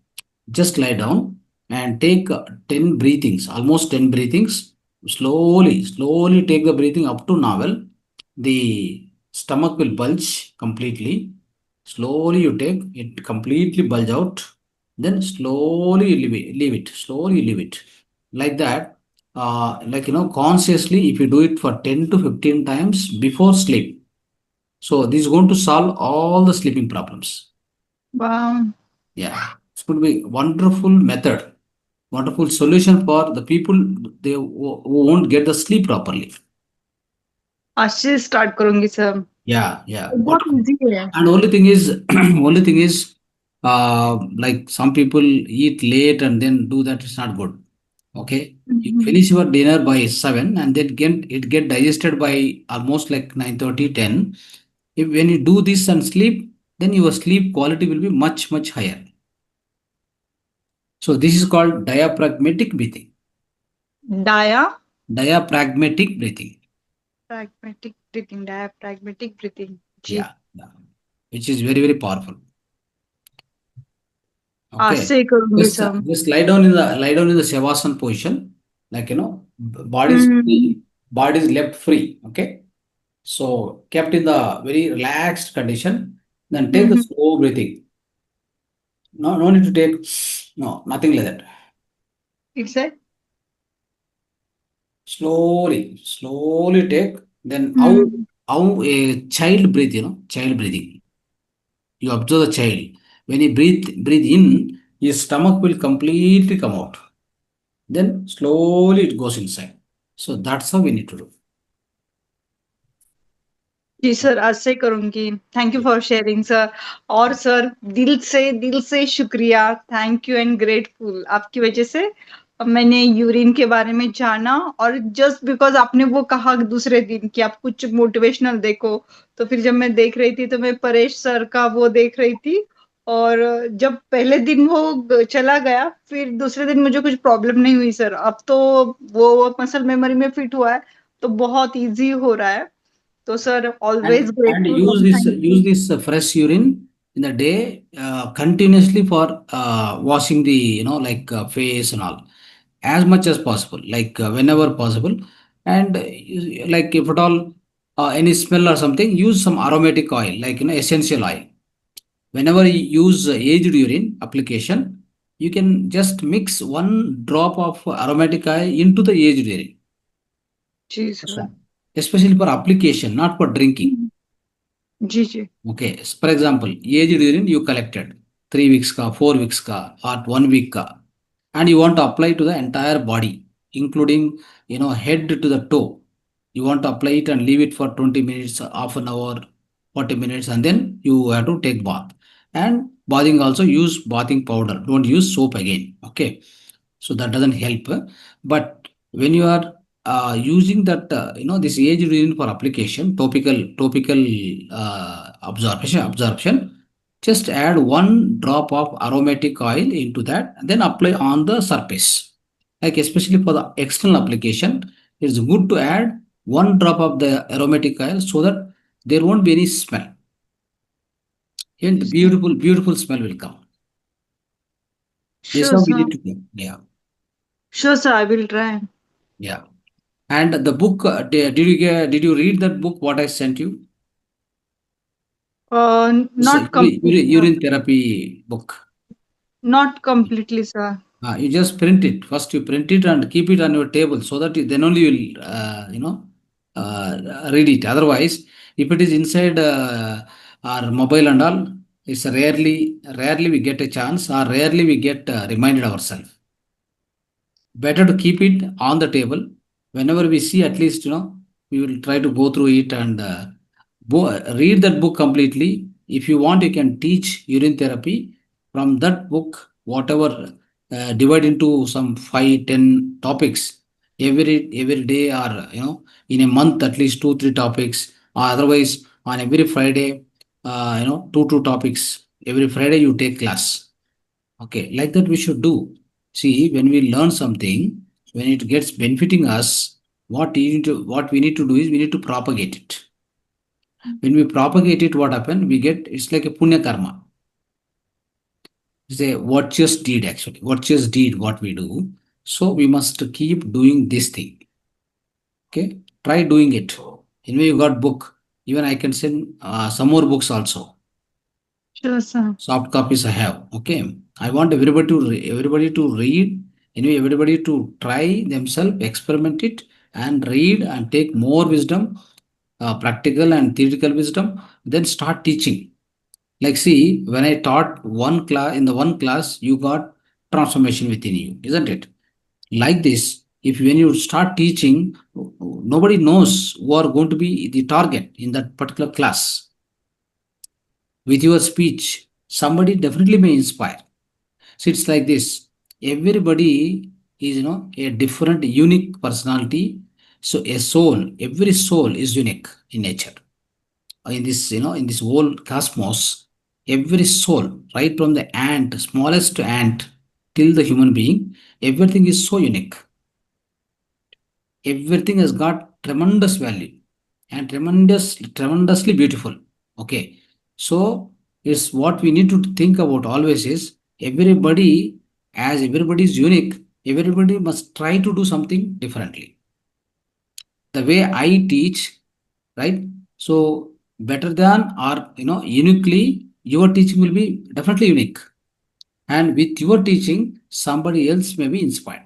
just lie down and take 10 breathings, almost 10 breathings. Slowly take the breathing up to navel. The stomach will bulge completely. Slowly you take it completely bulge out. Then slowly leave it. Slowly leave it. Like that. Consciously, if you do it for 10 to 15 times before sleep. So this is going to solve all the sleeping problems. वाह, Yeah. It's going to be wonderful method, wonderful solution for the people who won't get the sleep properly. आज से start करूंगी sir. Yeah, yeah. बहुत easy है। And only thing is, only thing is, like some people eat late and then do that. It's not good. Okay, you hmm, finish your dinner by 7 and then get digested by almost like 9:30, 10. If when you do this and sleep, then your sleep quality will be much higher. So this is called diaphragmatic breathing. डाया Diaphragmatic breathing. pragmatic breathing, diaphragmatic breathing जी। Yeah, yeah. Which is very, very powerful. आज Okay. से ही करूंगी Just sir. just lie down in the Shavasana position, hmm, body is left free. Okay. So kept in the very relaxed condition. Then take the slow breathing. No need to take, no, nothing like that. It's a Slowly take. Then Hmm. how a child breathe, child breathing. You observe the child. When he breathe in, his stomach will completely come out. Then slowly it goes inside. So that's how we need to do. जी sir, आज से करूंगी। Thank you for sharing sir. और sir, दिल से शुक्रिया, thank you and grateful. आपकी वजह से मैंने यूरिन के बारे में जाना, और जस्ट बिकॉज आपने वो कहा दूसरे दिन कि आप कुछ मोटिवेशनल देखो, तो फिर जब मैं देख रही थी तो मैं परेश सर का वो देख रही थी, और जब पहले दिन वो चला गया, फिर दूसरे दिन मुझे कुछ प्रॉब्लम नहीं हुई सर। अब तो वो मसल मेमोरी में फिट हुआ है, तो बहुत इजी हो रहा है। तो sir, always And grateful use और this thank use you. this fresh urine in the day continuously for washing the face and all, as much as possible, like whenever possible. And like if at all any smell or something, use some aromatic oil, like essential oil. Whenever you use aged urine application, you can just mix one drop of aromatic oil into the aged urine. जी So, sir. especially for application, not for drinking. जी जी। Okay, for example, aged urine you collected 3 weeks ka, 4 weeks ka, or 1 week ka, and you want to apply to the entire body, including head to the toe. You want to apply it and leave it for 20 minutes, half an hour, 40 minutes, and then you have to take bath. And bathing also, use bathing powder. Don't use soap again. Okay, so that doesn't help. But when you are using that this aged urine for application, topical absorption, just add one drop of aromatic oil into that and then apply on the surface. Like especially for the external application, it's good to add one drop of the aromatic oil so that there won't be any smell, and the beautiful smell will come. This is sure how we sir, need to do. Yeah. Sure sir, I will try. Yeah. And the book, did you read that book what I sent you? It's a not complete sir, urine therapy book. Not completely sir. You just print it. First you print it and keep it on your table so that then only you will read it. Otherwise, if it is inside our mobile and all, it's rarely we get a chance, or rarely we get reminded ourselves. Better to keep it on the table. Whenever we see, at least we will try to go through it and read that book completely. If you want, you can teach urine therapy from that book, whatever, divide into some 5, 10 topics every day, or in a month at least 2, 3 topics, or otherwise on every Friday, 2 topics every Friday you take class. Okay, like that we should do. See, when we learn something, when it gets benefiting us, what we need to do is we need to propagate it. When we propagate it, what happen? We get, it's like a punya karma. It's a what just did actually. What just did what we do. So we must keep doing this thing. Okay, try doing it. Anyway, you got book. Even I can send some more books also. Sure sir. Soft copies I have. Okay, I want everybody to read. Anyway, everybody to try themselves, experiment it, and read and take more wisdom, practical and theoretical wisdom. Then start teaching. Like, see, when I taught one class, in the one class, you got transformation within you, isn't it? Like this, if when you start teaching, nobody knows who are going to be the target in that particular class. With your speech, somebody definitely may inspire. So it's like this. Everybody is, a different, unique personality. So every soul is unique in nature. In this, in this whole cosmos, every soul, right from the ant, smallest ant, till the human being, everything is so unique. Everything has got tremendous value and tremendously beautiful. Okay, so it's what we need to think about always is everybody, as everybody is unique, everybody must try to do something differently. The way I teach, right? So better than or uniquely, your teaching will be definitely unique. And with your teaching, somebody else may be inspired.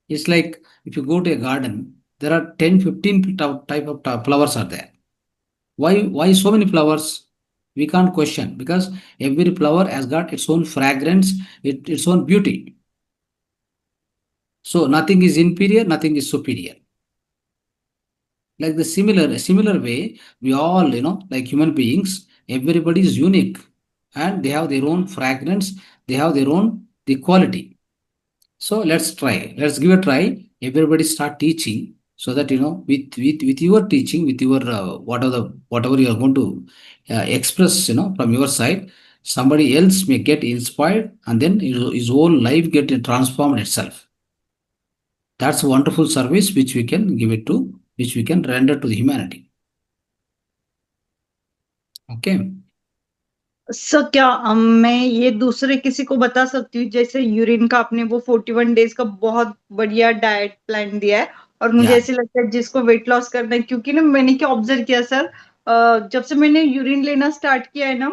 It's like if you go to a garden, there are 10, 15 type of flowers are there. Why so many flowers? We can't question because every flower has got its own fragrance, its own beauty. So nothing is inferior, nothing is superior. Like the similar way, we all, like human beings, everybody is unique and they have their own fragrance, they have their own the quality. So let's try. Let's give a try. Everybody start teaching so that with your teaching, with your whatever you are going to express, from your side, somebody else may get inspired, and then his whole life get transformed itself. That's a wonderful service which we can give it to, which we can render to the humanity. Okay. Sir क्या मैं ये दूसरे किसी को बता सकती हूँ, जैसे यूरिन का आपने वो 41 डेज का बहुत बढ़िया डाइट प्लान दिया है, और मुझे Yeah. ऐसे लगता है जिसको वेट लॉस करना है, क्योंकि ना मैंने क्या ऑब्जर्व किया सर, जब से मैंने यूरिन लेना स्टार्ट किया है ना,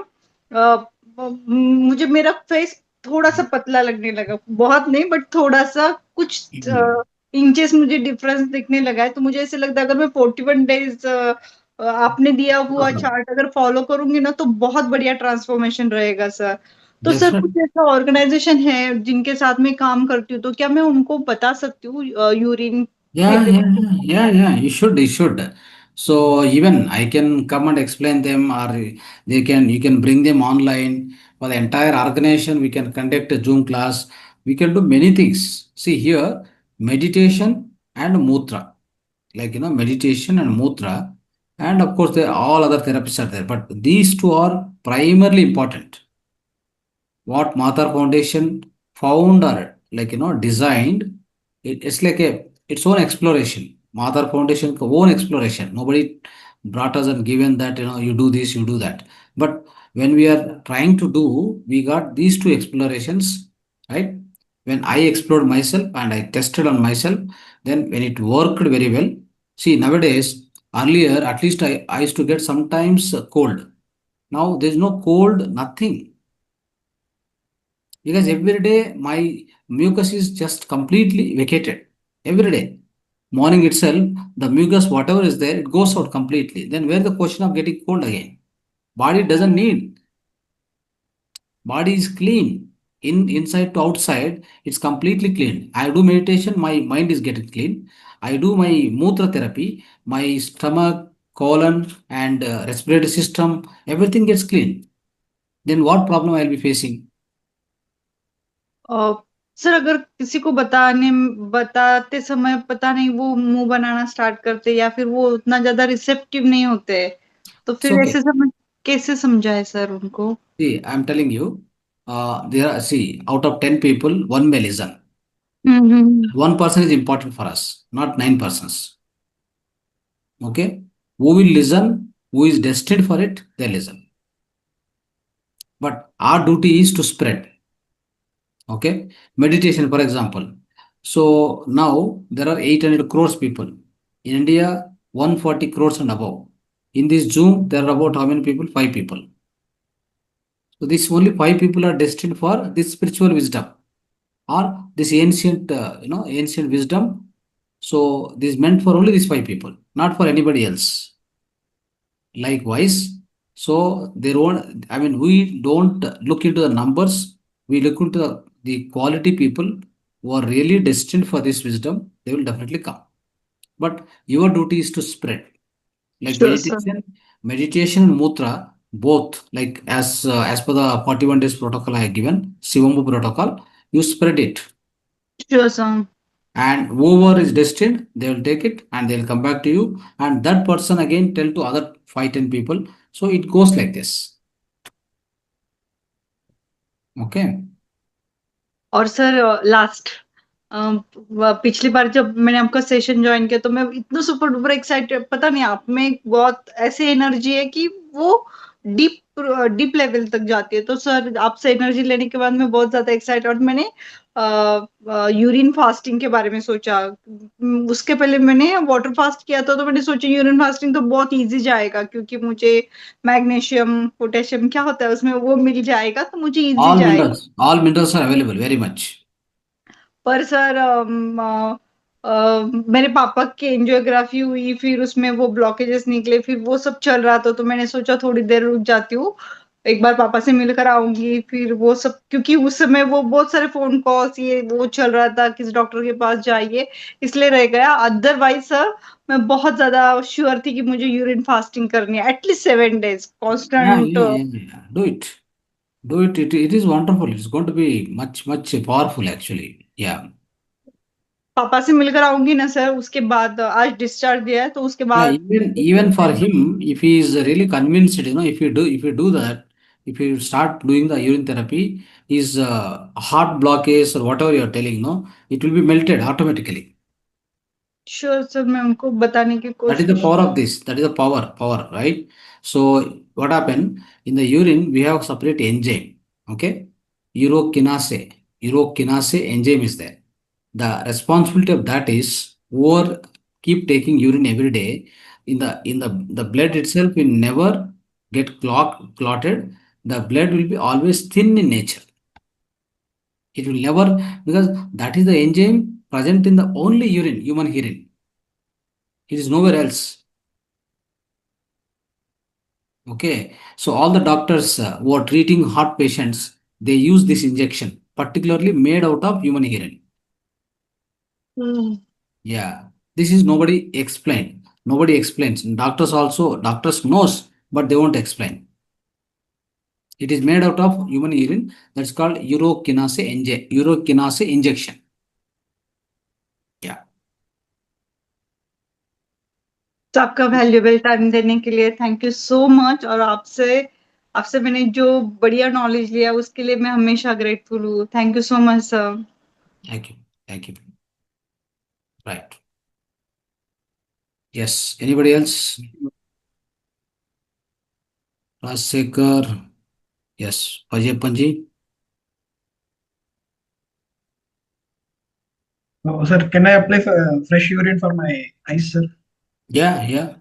मुझे मेरा फेस थोड़ा सा पतला लगने लगा, बहुत नहीं बट थोड़ा सा, कुछ इंचेस मुझे डिफरेंस दिखने लगा है। तो मुझे ऐसे लगता है अगर मैं 41 डेज आपने दिया हुआ चार्ट अगर फॉलो करूंगी ना, तो बहुत बढ़िया ट्रांसफॉर्मेशन रहेगा सर। तो सर Definitely. कुछ ऐसा ऑर्गेनाइजेशन है जिनके साथ मैं काम करती हूँ, तो क्या मैं उनको बता सकती हूँ urine Yeah, therapy? yeah, yeah, yeah. You should. So even I can come and explain them, or you can bring them online for the entire organization. We can conduct a Zoom class. We can do many things. See here, meditation and mutra, like meditation and mutra, and of course there all other therapies are there. But these two are primarily important. What Mahavatar Foundation found or designed, it's like its own exploration. Mahavatar Foundation own exploration. Nobody brought us and given that you do this, you do that. But when we are trying to do, we got these two explorations, right? When I explored myself and I tested on myself, then when it worked very well. See, nowadays, earlier at least I used to get sometimes cold. Now there's no cold, nothing, because every day my mucus is just completely vacated. Every day morning itself, the mucus whatever is there, it goes out completely. Then where the question of getting cold again? Body doesn't need. Body is clean, inside to outside, it's completely clean. I do meditation, my mind is getting clean. I do my mutra therapy, my stomach, colon, and respiratory system, everything gets clean. Then what problem I'll be facing? Sir अगर किसी को बताते समय पता नहीं वो मुंह बनाना start करते, या फिर वो उतना ज्यादा रिसेप्टिव नहीं होते, तो It's फिर okay. ऐसे समय कैसे समझाए सर उनको? See, I'm telling you, out of 10 people, one may listen. Hmm. One person is important for us, not 9 persons. Okay? Who will listen, who is destined for it, they listen. But our duty is to spread. Okay? Meditation, for example. So now there are 800 crores people. In India, 140 crores and above. In this Zoom, there are about how many people? 5 people. So this only 5 people are destined for this spiritual wisdom, or this ancient wisdom. So this is meant for only these 5 people, not for anybody else. Likewise, so their own, I mean, we don't look into the numbers, we look into the quality people who are really destined for this wisdom. They will definitely come. But your duty is to spread. Like sure sir. meditation and mutra, both, like as per the 41 days protocol I have given, Sivambu protocol, you spread it. Sure sir. And whoever is destined, they will take it and they'll come back to you, and that person again tell to other 5-10 people. So it goes like this. Okay. और sir last, पिछली बार जब मैंने आपका session join किया तो मैं इतना super duper excited, पता नहीं आप में बहुत ऐसी एनर्जी है कि वो डीप डीप लेवल तक जाती है। तो सर आपसे एनर्जी लेने के बाद मैं बहुत ज्यादा एक्साइटेड, और मैंने यूरिन फास्टिंग के बारे में सोचा। उसके पहले मैंने वाटर फास्ट किया था, तो मैंने सोचा यूरिन फास्टिंग तो बहुत इजी जाएगा, क्योंकि मुझे मैग्नीशियम पोटेशियम क्या होता है उसमें वो मिल जाएगा, तो मुझे इजी जाएगा। All minerals are available very much. पर सर मेरे पापा की एंजियोग्राफी हुई, फिर उसमें वो ब्लॉकेजेस निकले, फिर वो सब चल रहा था, तो मैंने सोचा थोड़ी देर रुक जाती हूँ, एक बार पापा से मिलकर आऊंगी, फिर वो सब, क्योंकि उस समय वो बहुत सारे फोन कॉल्स ये वो चल रहा था, किस डॉक्टर के पास जाइए, इसलिए रह गया। अदरवाइज सर मैं बहुत ज्यादा श्योर थी कि मुझे यूरिन फास्टिंग करनी है, at least 7 days Yeah, constant. yeah, yeah, yeah. Do it. Do it. It is wonderful. It's going to be much, much powerful actually. Yeah. पापा से मिलकर आऊंगी ना सर, उसके बाद आज डिस्चार्ज दिया है, तो उसके Yeah, बाद even for him, if he is really convinced, if you do that, if you start doing the urine therapy, his heart blockage or whatever you are telling, no, it will be melted automatically. Sure sir, मैं उनको बताने की That is the कोशिश। power of this. That is the power, right? So what happened in the urine? We have separate enzyme. Okay, urokinase. Urokinase enzyme is there. The responsibility of that is whoever keep taking urine every day, in the blood itself will never get clotted. The blood will be always thin in nature. It will never, because that is the enzyme present in the only urine, human urine. It is nowhere else. Okay, so all the doctors who are treating heart patients, they use this injection, particularly made out of human urine. Yeah, this is nobody explained. Nobody explains. Doctors knows, but they won't explain. It is made out of human urine. That's called urokinase injection. Yeah, तो आपका valuable time देने के लिए thank you so much, और आपसे आपसे मैंने जो बढ़िया नॉलेज लिया उसके लिए मैं हमेशा ग्रेटफुल हूँ। Thank you so much sir. thank you, thank you. Right. Yes. Anybody else? Rajsekhar. Yes. Ajay Panji. So, sir, can I apply fresh urine for my eyes, sir? Yeah, yeah.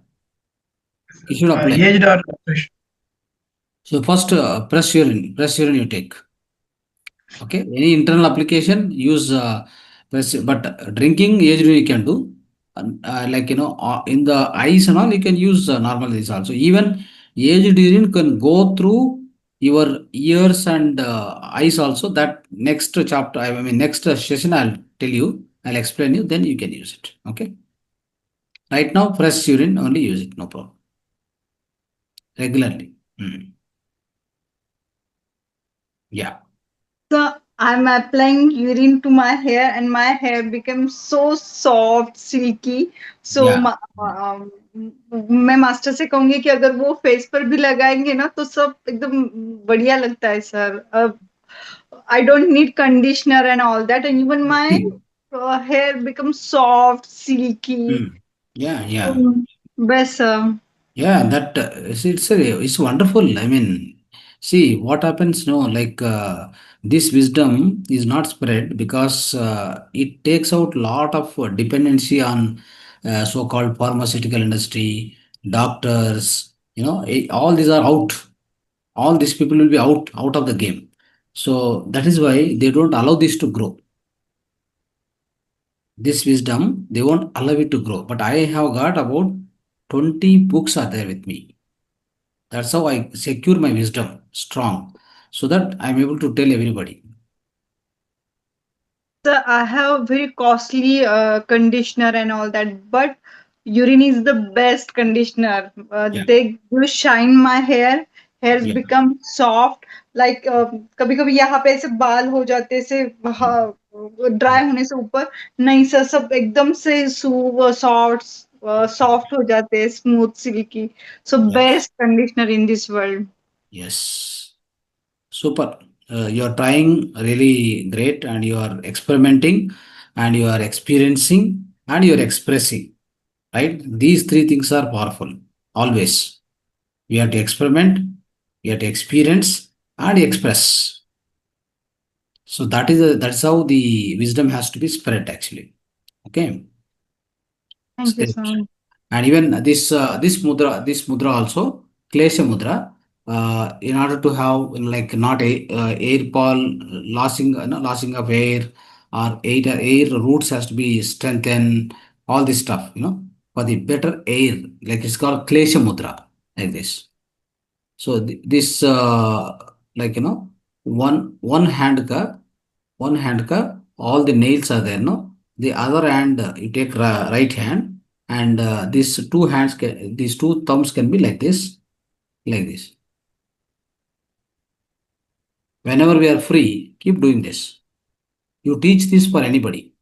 You should apply. Aged or fresh? So first, press urine you take. Okay, any internal application use press, but drinking age urine you can do. Like in the eyes and all, you can use normal this also. Even aged urine can go through your ears and eyes also. That next chapter, I mean next session, I'll tell you. I'll explain you. Then you can use it. Okay. Right now, fresh urine only use it. No problem. Regularly. Yeah. So I'm applying urine to my hair, and my hair becomes so soft, silky. So Yeah. मैं master से कहूंगी कि अगर वो face पर भी लगाएंगे ना, तो सब एकदम बढ़िया लगता है sir. I don't need conditioner and all that, and even my hair becomes soft, silky. Yeah, yeah. Best sir. Yeah, that it's wonderful. I mean, see what happens. No, like this wisdom is not spread because it takes out lot of dependency on so-called pharmaceutical industry, doctors. All these are out. All these people will be out of the game. So that is why they don't allow this to grow. This wisdom they won't allow it to grow. But I have got about 20 books are there with me. That's how I secure my wisdom strong so that I'm able to tell everybody. Sir, I have very costly conditioner and all that, but urine is the best conditioner. Yeah. They do shine my hair. Hairs Yeah. become soft. Like कभी कभी यहाँ पे ऐसे बाल हो जाते से dry होने से ऊपर, नहीं सर, सब एकदम से सॉफ्ट सॉफ्ट हो जाते हैं, smooth silky. So Yes. Best conditioner in this world. Yes. Super. You are trying really great and you are experimenting and you are experiencing and you are expressing. Right? These three things are powerful. Always. We have to experiment, You have to experience and express. So that's how the wisdom has to be spread actually. Okay. Thank you so much. And even this mudra also, klesha mudra, in order to have like not air ball losing losing of air, or air roots has to be strengthened, all this stuff, for the better air, like it's called klesha mudra, like this. So this like one hand ka all the nails are there, no? The other hand, you take right hand, and these two thumbs can be like this, like this. Whenever we are free, keep doing this. You teach this for anybody.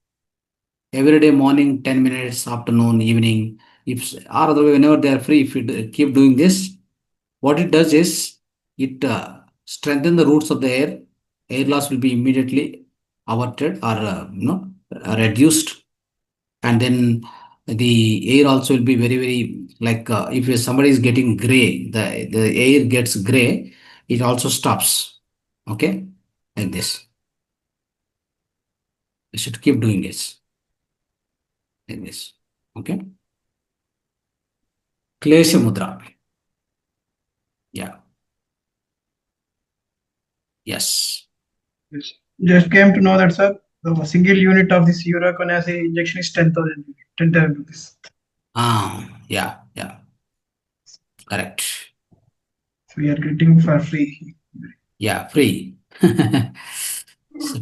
Every day, morning, 10 minutes, afternoon, evening, or other way, whenever they are free, if you keep doing this, what it does is it strengthens the roots of the air. Air loss will be immediately averted or reduced, and then the air also will be very very like if somebody is getting gray, the air gets gray, it also stops. Okay, like this. You should keep doing this, like this. Okay, klesha mudra. Yeah. Yes. Just came to know that, sir, the single unit of this uraconase injection is 10,000 rupees. Yeah. Correct. So we are getting for free. Yeah, free. So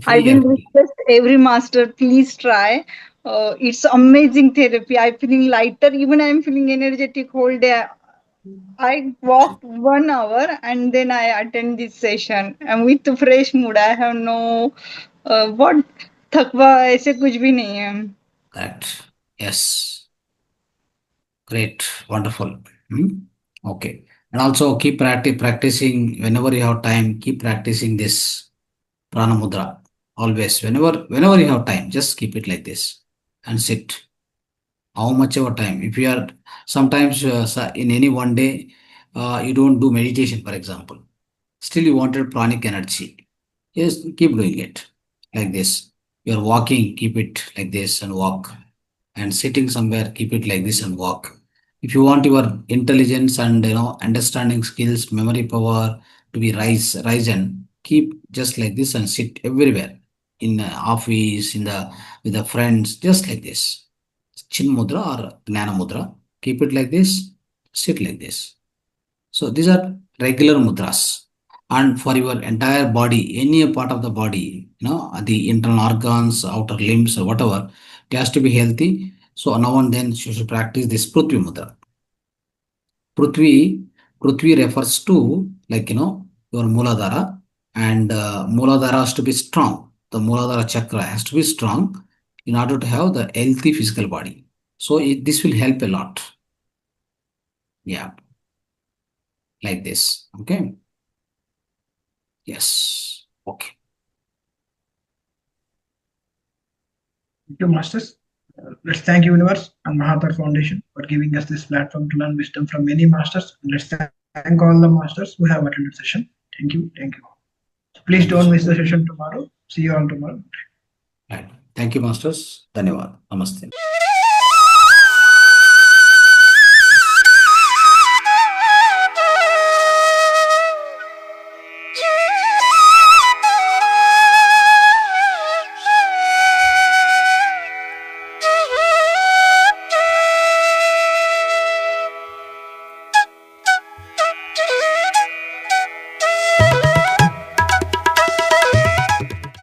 I free. will request every master, please try. It's amazing therapy. I'm feeling lighter. Even I'm feeling energetic whole day. I walked 1 hour and then I attend this session. And with a fresh mood. I have no what थकवा ऐसे कुछ भी नहीं है. Correct. Yes. Great. Wonderful. Okay. And also keep practicing whenever you have time. Keep practicing this prana mudra. Always. Whenever you have time, just keep it like this and sit. How much of time? If you are sometimes in any one day, you don't do meditation, for example. Still you wanted pranic energy. Yes, keep doing it like this. You're walking, keep it like this and walk. And sitting somewhere, keep it like this and walk. If you want your intelligence and understanding skills, memory power to be risen, keep just like this and sit everywhere. In the office, with the friends, just like this. Chin mudra or gnana mudra. Keep it like this, sit like this. So these are regular mudras. And for your entire body, any part of the body, the internal organs, outer limbs, or whatever, it has to be healthy. So now and then you should practice this Prithvi mudra. Prithvi refers to your Muladhara, and Muladhara has to be strong. The Muladhara chakra has to be strong in order to have the healthy physical body. So this will help a lot. Yeah. Like this. Okay. Yes. Okay. Thank you, masters. Let's thank Universe and Mahavatar Foundation for giving us this platform to learn wisdom from many masters. Let's thank all the masters who have attended the session. Thank you. Please don't miss the session tomorrow. See you all tomorrow. Right. Thank you, masters. Dhanyavad. Namaste.